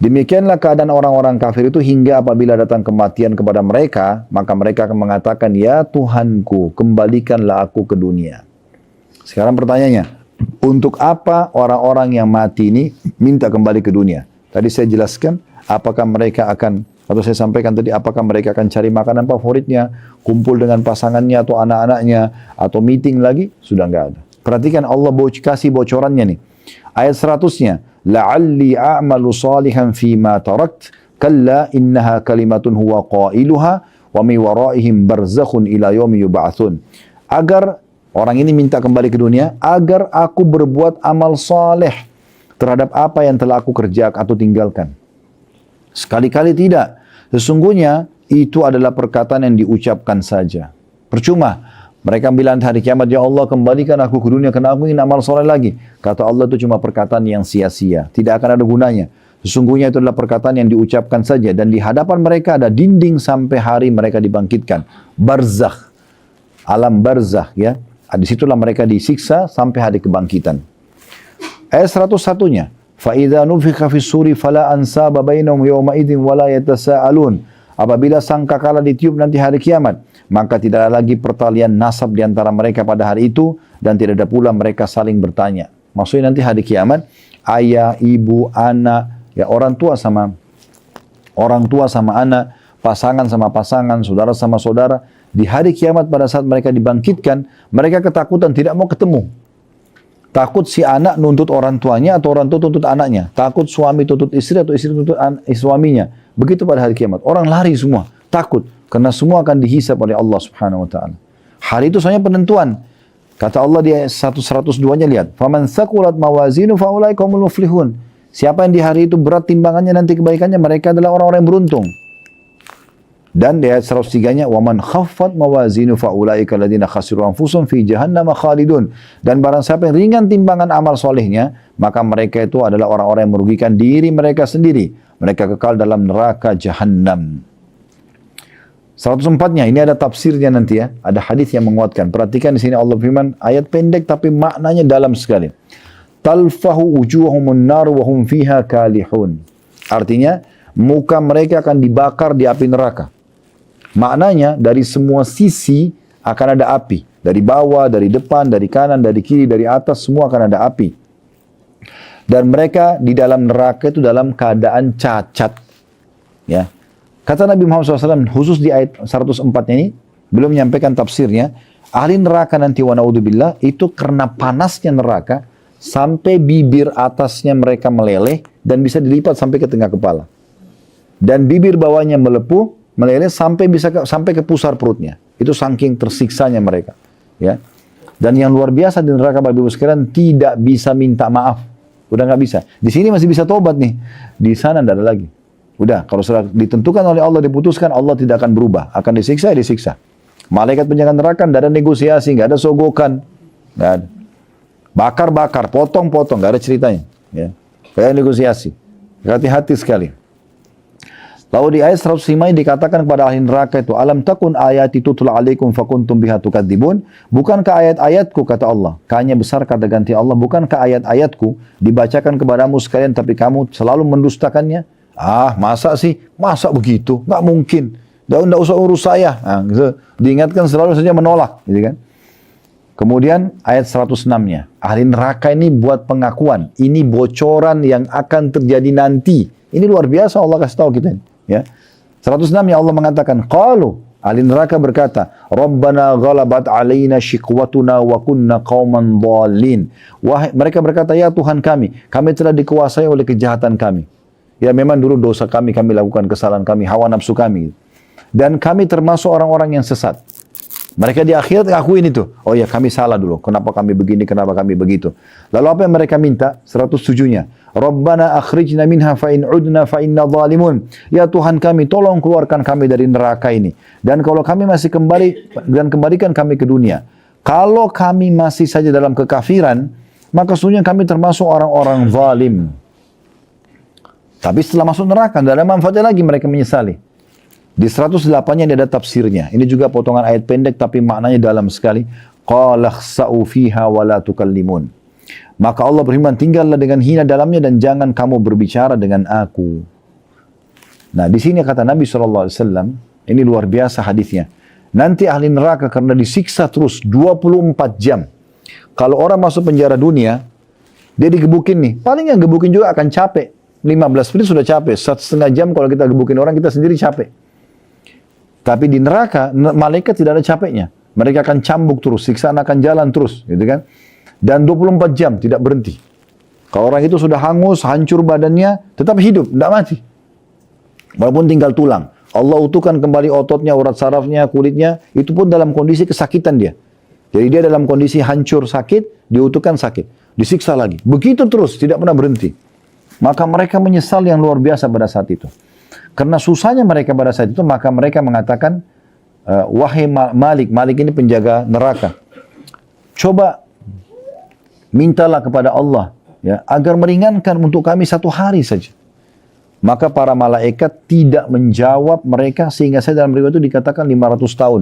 Demikianlah keadaan orang-orang kafir itu hingga apabila datang kematian kepada mereka, maka mereka akan mengatakan, ya Tuhanku, kembalikanlah aku ke dunia. Sekarang pertanyaannya, untuk apa orang-orang yang mati ini minta kembali ke dunia? Tadi saya jelaskan, apakah mereka akan, atau saya sampaikan tadi, apakah mereka akan cari makanan favoritnya, kumpul dengan pasangannya atau anak-anaknya, atau meeting lagi? Sudah nggak ada. Perhatikan Allah kasih bocorannya nih. Ayat 100-nya. La'alli a'malu salihan fima tarakt. Kalla innaha kalimatun huwa qailuha. Wa mi waraihim barzakhun ila yaumi yub'atsun. Agar orang ini minta kembali ke dunia. Agar aku berbuat amal saleh terhadap apa yang telah aku kerjakan atau tinggalkan. Sekali-kali tidak. Sesungguhnya itu adalah perkataan yang diucapkan saja. Percuma. Mereka bilang hari kiamat, ya Allah kembalikan aku ke dunia karena aku ingin amal soleh lagi. Kata Allah itu cuma perkataan yang sia-sia. Tidak akan ada gunanya. Sesungguhnya itu adalah perkataan yang diucapkan saja. Dan di hadapan mereka ada dinding sampai hari mereka dibangkitkan. Barzakh. Alam barzakh ya. Di situlah mereka disiksa sampai hari kebangkitan. Ayat 101-nya. فَإِذَا نُفِخَ فِي السُّورِ فَلَا أَنْسَابَ بَيْنَهُمْ يَوْمَئِذٍ وَلَا يَتَسَاءَلُونَ. Apabila sangkakala ditiup nanti hari kiamat, maka tidak ada lagi pertalian nasab di antara mereka pada hari itu, dan tidak ada pula mereka saling bertanya. Maksudnya nanti hari kiamat, ayah, ibu, anak, ya orang tua sama anak, pasangan sama pasangan, saudara sama saudara, di hari kiamat pada saat mereka dibangkitkan, mereka ketakutan tidak mau ketemu. Takut si anak nuntut orang tuanya atau orang tua tuntut anaknya. Takut suami tuntut istri atau istri tuntut suaminya. Begitu pada hari kiamat. Orang lari semua. Takut. Karena semua akan dihisab oleh Allah subhanahu wa ta'ala. Hari itu soalnya penentuan. Kata Allah di ayat 102-nya lihat. فَمَنْ ثَقُلَتْ مَوَازِينُ فَأُولَٰئِكَ هُمُ الْمُفْلِحُونَ. Siapa yang di hari itu berat timbangannya nanti kebaikannya, mereka adalah orang-orang yang beruntung. Dan di ayat 103-nya, وَمَنْ خَفَّتْ مَوَازِينُ فَأُولَٰئِكَ الَّذِينَ خَسِرُوا أَنفُسَهُمْ فِي جَهَنَّمَ خَالِدُونَ. Dan barang siapa yang ringan timbangan amal solehnya, maka mereka itu adalah orang-orang yang merugikan diri mereka sendiri. Mereka kekal dalam neraka Jahannam. 104-nya, ini ada tafsirnya nanti ya. Ada hadis yang menguatkan. Perhatikan di sini Allah firman, ayat pendek tapi maknanya dalam sekali. Talfahu wujuhumun nar wa hum fiha kalihun. Artinya, muka mereka akan dibakar di api neraka. Maknanya dari semua sisi akan ada api. Dari bawah, dari depan, dari kanan, dari kiri, dari atas, semua akan ada api. Dan mereka di dalam neraka itu dalam keadaan cacat. Ya. Kata Nabi Muhammad SAW, khusus di ayat 104 ini, belum menyampaikan tafsirnya, ahli neraka nanti wa na'udzubillah, itu karena panasnya neraka, sampai bibir atasnya mereka meleleh, dan bisa dilipat sampai ke tengah kepala. Dan bibir bawahnya melepuh, meleleh sampai ke pusar perutnya. Itu saking tersiksanya mereka. Ya. Dan yang luar biasa di neraka Bapak Ibu sekalian tidak bisa minta maaf. Udah nggak bisa. Di sini masih bisa tobat nih. Di sana tidak ada lagi. Udah, kalau sudah ditentukan oleh Allah, diputuskan, Allah tidak akan berubah. Akan disiksa, ya disiksa. Malaikat penjaga neraka tidak ada negosiasi, nggak ada sogokan, nggak ada. Bakar-bakar, potong-potong, nggak ada ceritanya. Ya. Kayak negosiasi. Hati-hati sekali. Lalu di ayat 105 dikatakan kepada ahli neraka itu, alam takun ayati tutla alaikum fakuntum biha tukadzibun. Bukankah ayat-ayatku, kata Allah, K-nya besar kata ganti Allah, bukankah ayat-ayatku dibacakan kepadamu sekalian tapi kamu selalu mendustakannya? Ah, masa sih? Masa begitu? Nggak mungkin. Nggak usah urus saya. Nah, gitu. Diingatkan selalu saja menolak, gitu kan? Kemudian ayat 106-nya, ahli neraka ini buat pengakuan, ini bocoran yang akan terjadi nanti. Ini luar biasa Allah kasih tahu kita. Ya. 106 ya Allah mengatakan, qalu, Ahli neraka berkata, Rabbana ghalabat alaina shiqwatuna wa kunna qauman dhalin. Wahai, mereka berkata, ya Tuhan kami telah dikuasai oleh kejahatan kami. Ya memang dulu dosa kami lakukan kesalahan kami, hawa nafsu kami. Dan kami termasuk orang-orang yang sesat. Mereka di akhirat ngakuin itu. Oh ya kami salah dulu. Kenapa kami begini, kenapa kami begitu. Lalu apa yang mereka minta? 107-nya. Rabbana akhrijna minha fa in udna fa inna zalimun. Ya Tuhan kami, tolong keluarkan kami dari neraka ini. Dan kalau kami masih kembali, dan kembalikan kami ke dunia. Kalau kami masih saja dalam kekafiran, maka sesungguhnya kami termasuk orang-orang zalim. Tapi setelah masuk neraka, tidak ada manfaatnya lagi mereka menyesali. Di 108-nya ada tafsirnya. Ini juga potongan ayat pendek tapi maknanya dalam sekali. Qala khsa'u fiha wa la tukallimun. Maka Allah berfirman, tinggallah dengan hina dalamnya dan jangan kamu berbicara dengan aku. Nah, di sini kata Nabi SAW, ini luar biasa hadisnya. Nanti ahli neraka karena disiksa terus 24 jam. Kalau orang masuk penjara dunia, dia digebukin nih. Paling yang gebukin juga akan capek. 15 menit sudah capek. 1,5 jam kalau kita gebukin orang, kita sendiri capek. Tapi di neraka, malaikat tidak ada capeknya. Mereka akan cambuk terus, siksaan akan jalan terus, gitu kan? Dan 24 jam tidak berhenti. Kalau orang itu sudah hangus, hancur badannya, tetap hidup, tidak mati. Walaupun tinggal tulang. Allah utuhkan kembali ototnya, urat sarafnya, kulitnya, itu pun dalam kondisi kesakitan dia. Jadi dia dalam kondisi hancur, sakit, diutuhkan sakit. Disiksa lagi. Begitu terus, tidak pernah berhenti. Maka mereka menyesal yang luar biasa pada saat itu. Karena susahnya mereka pada saat itu, maka mereka mengatakan, wahai Malik, Malik ini penjaga neraka. Coba mintalah kepada Allah ya, agar meringankan untuk kami 1 hari saja. Maka para malaikat tidak menjawab mereka, sehingga saya dalam riwayat itu dikatakan 500 tahun.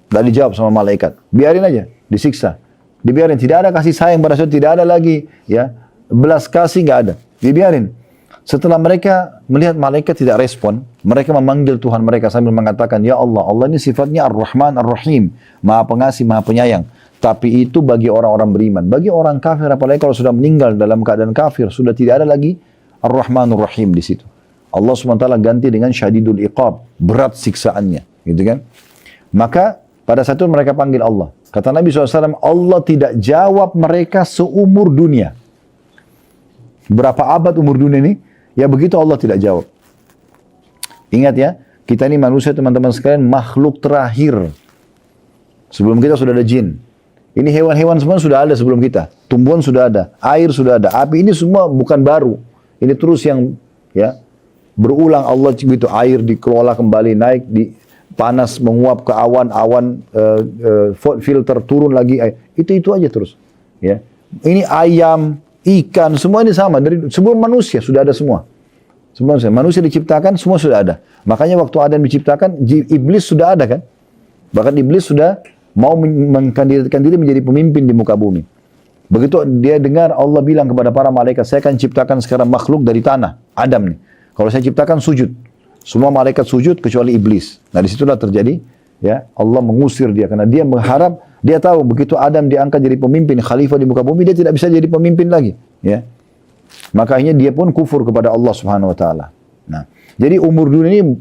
Tidak dijawab sama malaikat. Biarin aja, disiksa. Dibiarin, tidak ada kasih sayang pada saat itu, tidak ada lagi ya, belas kasih, nggak ada. Dibiarin. Setelah mereka melihat malaikat tidak respon, mereka memanggil Tuhan mereka sambil mengatakan, ya Allah, Allah ini sifatnya Ar-Rahman Ar-Rahim, Maha Pengasih, Maha Penyayang. Tapi itu bagi orang-orang beriman. Bagi orang kafir, apalagi kalau sudah meninggal dalam keadaan kafir, sudah tidak ada lagi Ar-Rahman Ar-Rahim di situ. Allah SWT ganti dengan Syadidul Iqab, berat siksaannya, gitu kan? Maka pada saat itu mereka panggil Allah. Kata Nabi SAW, Allah tidak jawab mereka seumur dunia. Berapa abad umur dunia ini? Ya begitu Allah tidak jawab. Ingat ya, kita ini manusia teman-teman sekalian, makhluk terakhir. Sebelum kita sudah ada jin. Ini hewan-hewan semua sudah ada sebelum kita. Tumbuhan sudah ada, air sudah ada. Api ini semua bukan baru. Ini terus yang ya berulang Allah begitu. Air dikelola kembali, naik, di panas menguap ke awan, filter turun lagi. Itu aja terus. Ya, ini ayam, ikan, semua ini sama. Dari sebelum manusia sudah ada semua. Semua manusia diciptakan, semua sudah ada. Makanya waktu Adam diciptakan, iblis sudah ada kan? Bahkan iblis sudah mau mengkandidatkan diri menjadi pemimpin di muka bumi. Begitu dia dengar Allah bilang kepada para malaikat, saya akan ciptakan sekarang makhluk dari tanah, Adam nih. Kalau saya ciptakan sujud, semua malaikat sujud kecuali iblis. Nah disitulah terjadi, ya Allah mengusir dia karena dia mengharap, dia tahu begitu Adam diangkat jadi pemimpin khalifah di muka bumi, dia tidak bisa jadi pemimpin lagi. Ya, makanya dia pun kufur kepada Allah Subhanahu Wa Taala. Nah, jadi umur dunia ini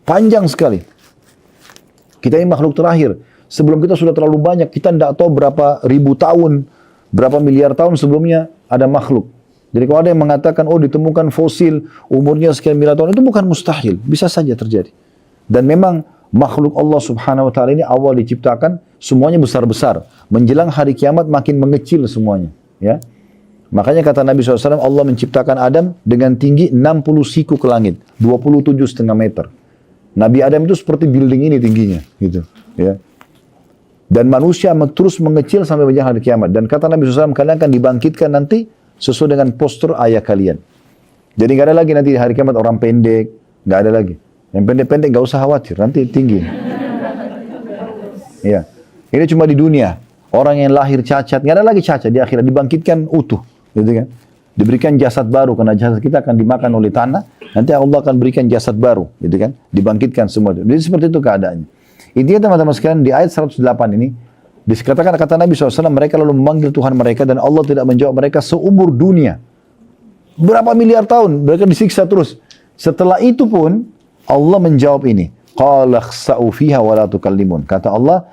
panjang sekali. Kita ini makhluk terakhir. Sebelum kita sudah terlalu banyak, kita tidak tahu berapa ribu tahun, berapa miliar tahun sebelumnya ada makhluk. Jadi kalau ada yang mengatakan, oh ditemukan fosil, umurnya sekian miliar tahun, itu bukan mustahil, bisa saja terjadi. Dan memang makhluk Allah Subhanahu Wa Taala ini awal diciptakan, semuanya besar-besar. Menjelang hari kiamat makin mengecil semuanya. Ya, makanya kata Nabi SAW, Allah menciptakan Adam dengan tinggi 60 siku ke langit, 27,5 meter. Nabi Adam itu seperti building ini tingginya, gitu. Ya. Dan manusia terus mengecil sampai menjelang hari kiamat. Dan kata Nabi SAW, kalian akan dibangkitkan nanti sesuai dengan postur ayah kalian. Jadi nggak ada lagi nanti di hari kiamat orang pendek, nggak ada lagi. Yang pendek-pendek nggak usah khawatir, nanti tinggi. Ya, ini cuma di dunia. Orang yang lahir cacat, nggak ada lagi cacat di akhirat, dibangkitkan utuh, gitu kan? Diberikan jasad baru karena jasad kita akan dimakan oleh tanah. Nanti Allah akan berikan jasad baru, gitu kan? Dibangkitkan semua. Jadi seperti itu keadaannya. Intinya teman-teman sekalian di ayat 108 ini dikatakan kata Nabi SAW, mereka lalu memanggil Tuhan mereka dan Allah tidak menjawab mereka seumur dunia. Berapa miliar tahun mereka disiksa terus. Setelah itu pun Allah menjawab ini. Qala khsa'u fiha wa la tukallimun. Kata Allah,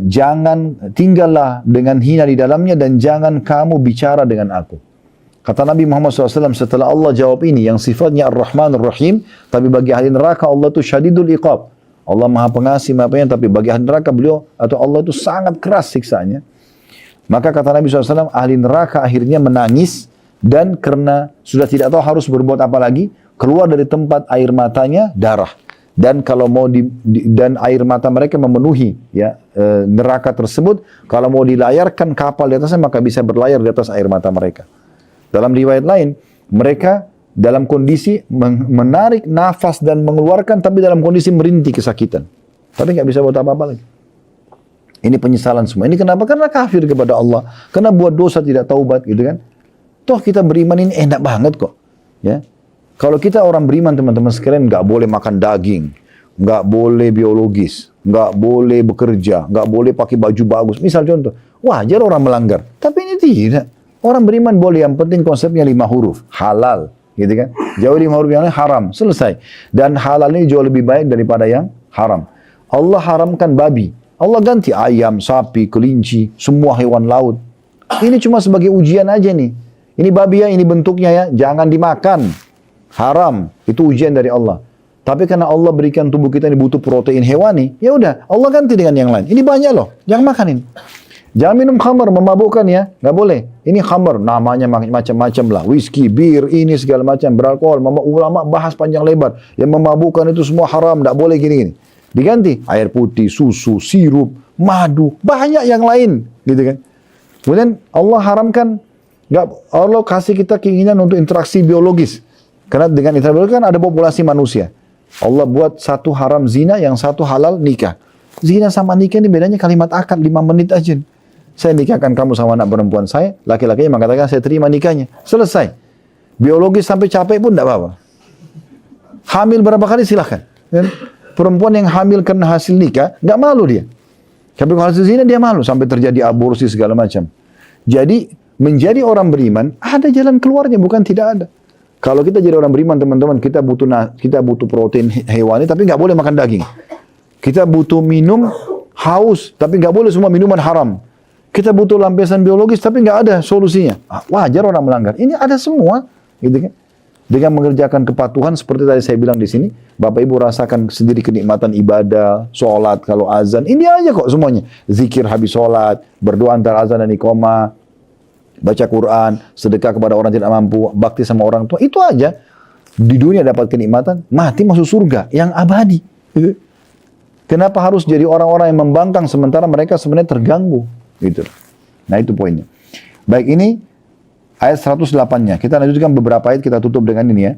jangan tinggallah dengan hina di dalamnya dan jangan kamu bicara dengan aku. Kata Nabi Muhammad SAW setelah Allah jawab ini yang sifatnya Ar-Rahman Ar-Rahim, tapi bagi ahli neraka Allah itu syadidul iqab. Allah maha pengasih, maha penyayang, tapi bagi ahli neraka beliau atau Allah itu sangat keras siksanya. Maka kata Nabi SAW, ahli neraka akhirnya menangis dan karena sudah tidak tahu harus berbuat apa lagi, keluar dari tempat air matanya darah. Dan kalau mau dan air mata mereka memenuhi ya neraka tersebut, kalau mau dilayarkan kapal di atasnya maka bisa berlayar di atas air mata mereka. Dalam riwayat lain, mereka dalam kondisi menarik nafas dan mengeluarkan tapi dalam kondisi merintih kesakitan. Tapi nggak bisa buat apa-apa lagi. Ini penyesalan semua. Ini kenapa? Karena kafir kepada Allah. Karena buat dosa tidak taubat gitu kan. Toh kita beriman ini enak banget kok. Ya. Kalau kita orang beriman teman-teman sekalian nggak boleh makan daging, nggak boleh biologis, nggak boleh bekerja, nggak boleh pakai baju bagus. Misal contoh, wajar orang melanggar. Tapi ini tidak. Orang beriman boleh, yang penting konsepnya 5 huruf, halal, gitu kan? Jauh 5 huruf yang lain haram, selesai. Dan halal ini jauh lebih baik daripada yang haram. Allah haramkan babi, Allah ganti ayam, sapi, kelinci, semua hewan laut. Ini cuma sebagai ujian aja nih. Ini babi ya, ini bentuknya ya, jangan dimakan. Haram, itu ujian dari Allah. Tapi karena Allah berikan tubuh kita ini butuh protein hewani, ya udah, Allah ganti dengan yang lain. Ini banyak loh, jangan makanin. Jangan minum khamar, memabukkan ya, nggak boleh. Ini khamar, namanya macam-macam lah, whisky, bir, ini segala macam, beralkohol. Ulama bahas panjang lebar. Yang memabukkan itu semua haram, nggak boleh gini-gini. Diganti air putih, susu, sirup, madu, banyak yang lain, gitu kan. Kemudian Allah haramkan, Allah kasih kita keinginan untuk interaksi biologis. Karena dengan interaksi kan ada populasi manusia. Allah buat satu haram zina, yang satu halal nikah. Zina sama nikah ini bedanya kalimat akad 5 menit aja. Saya nikahkan kamu sama anak perempuan saya, laki-lakinya mengatakan saya terima nikahnya. Selesai. Biologis sampai capek pun tidak apa-apa. Hamil berapa kali silahkan. Perempuan yang hamil karena hasil nikah, nggak malu dia. Tapi kalau hasil zina dia malu, sampai terjadi aborsi segala macam. Jadi menjadi orang beriman, ada jalan keluarnya, bukan tidak ada. Kalau kita jadi orang beriman teman-teman, kita butuh protein hewani, tapi nggak boleh makan daging. Kita butuh minum haus, tapi nggak boleh semua minuman haram. Kita butuh lampiasan biologis, tapi nggak ada solusinya. Wajar orang melanggar. Ini ada semua, gitu kan? Dengan mengerjakan kepatuhan seperti tadi saya bilang di sini, Bapak Ibu rasakan sendiri kenikmatan ibadah, sholat, kalau azan, ini aja kok semuanya. Zikir habis sholat, berdoa antara azan dan iqamah, baca Quran, sedekah kepada orang tidak mampu, bakti sama orang tua, itu aja. Di dunia dapat kenikmatan, mati masuk surga yang abadi. Kenapa harus jadi orang-orang yang membangkang sementara mereka sebenarnya terganggu? Gitu. Nah itu poinnya. Baik, ini ayat 108-nya. Kita lanjutkan beberapa ayat, kita tutup dengan ini ya.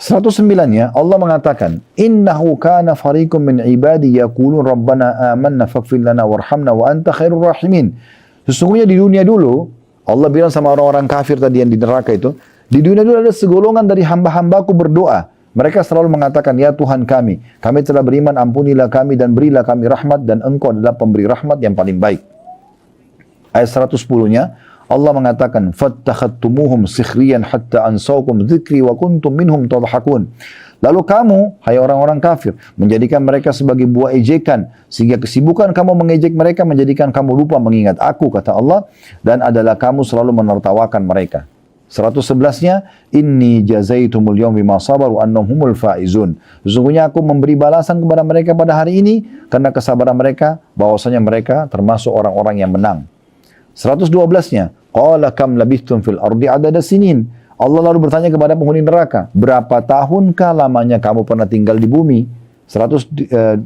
109-nya Allah mengatakan, Innahu kana fariqum min ibadi yaqulun rabbana amanna faghfir lana warhamna wa anta khairur rahimin. Sesungguhnya di dunia dulu Allah bilang sama orang-orang kafir tadi yang di neraka itu, di dunia dulu ada segolongan dari hamba-hambaku berdoa. Mereka selalu mengatakan, ya Tuhan kami telah beriman, ampunilah kami dan berilah kami rahmat, dan Engkau adalah pemberi rahmat yang paling baik. Ayat 110-nya, Allah mengatakan, fattakhattumuhum sikhriyan hatta ansaukum dzikri wa kuntum minhum tadhakun. Lalu kamu, hai orang-orang kafir, menjadikan mereka sebagai buah ejekan, sehingga kesibukan kamu mengejek mereka menjadikan kamu lupa mengingat aku, kata Allah, dan adalah kamu selalu menertawakan mereka. 111-nya, inni jazaitumul yawm bima sabaru annahum humul faizun. Sesungguhnya aku memberi balasan kepada mereka pada hari ini karena kesabaran mereka, bahwasanya mereka termasuk orang-orang yang menang. 112-nya, qala kam labithtum fil ardi adada sinin. Allah lalu bertanya kepada penghuni neraka, berapa tahunkah lamanya kamu pernah tinggal di bumi? 112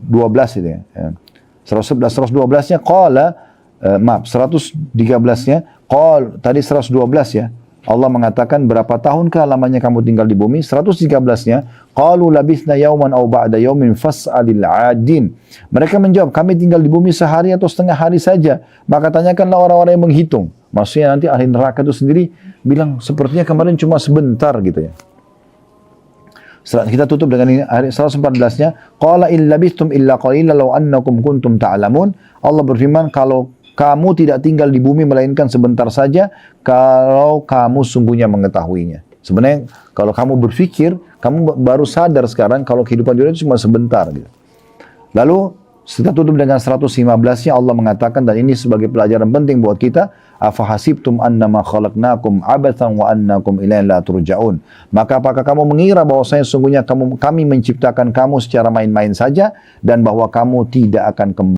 itu ya. 112-nya qala, 113-nya qal, tadi 112 ya. Allah mengatakan berapa tahunkah lamanya kamu tinggal di bumi? 113-nya qalu labithna yawman aw ba'da yawmin fas'alil 'adin. Mereka menjawab, kami tinggal di bumi sehari atau setengah hari saja. Maka tanyakanlah orang-orang yang menghitung. Maksudnya nanti ahli neraka itu sendiri bilang sepertinya kemarin cuma sebentar gitu ya. Kita tutup dengan ini ayat 114-nya, qala in labithtum illa qalilan law annakum kuntum ta'lamun. Allah berfirman, kalau kamu tidak tinggal di bumi melainkan sebentar saja kalau kamu sungguhnya mengetahuinya. Sebenarnya kalau kamu berpikir, kamu baru sadar sekarang kalau kehidupan dunia itu cuma sebentar gitu. Lalu setelah tutup dengan 115-nya Allah mengatakan, dan ini sebagai pelajaran penting buat kita, afahasibtum annama khalaqnakum abathan wa annakum ilaina la turja'un. Maka apakah kamu mengira bahwasanya sungguhnya kami menciptakan kamu secara main-main saja dan bahwa kamu tidak akan kembali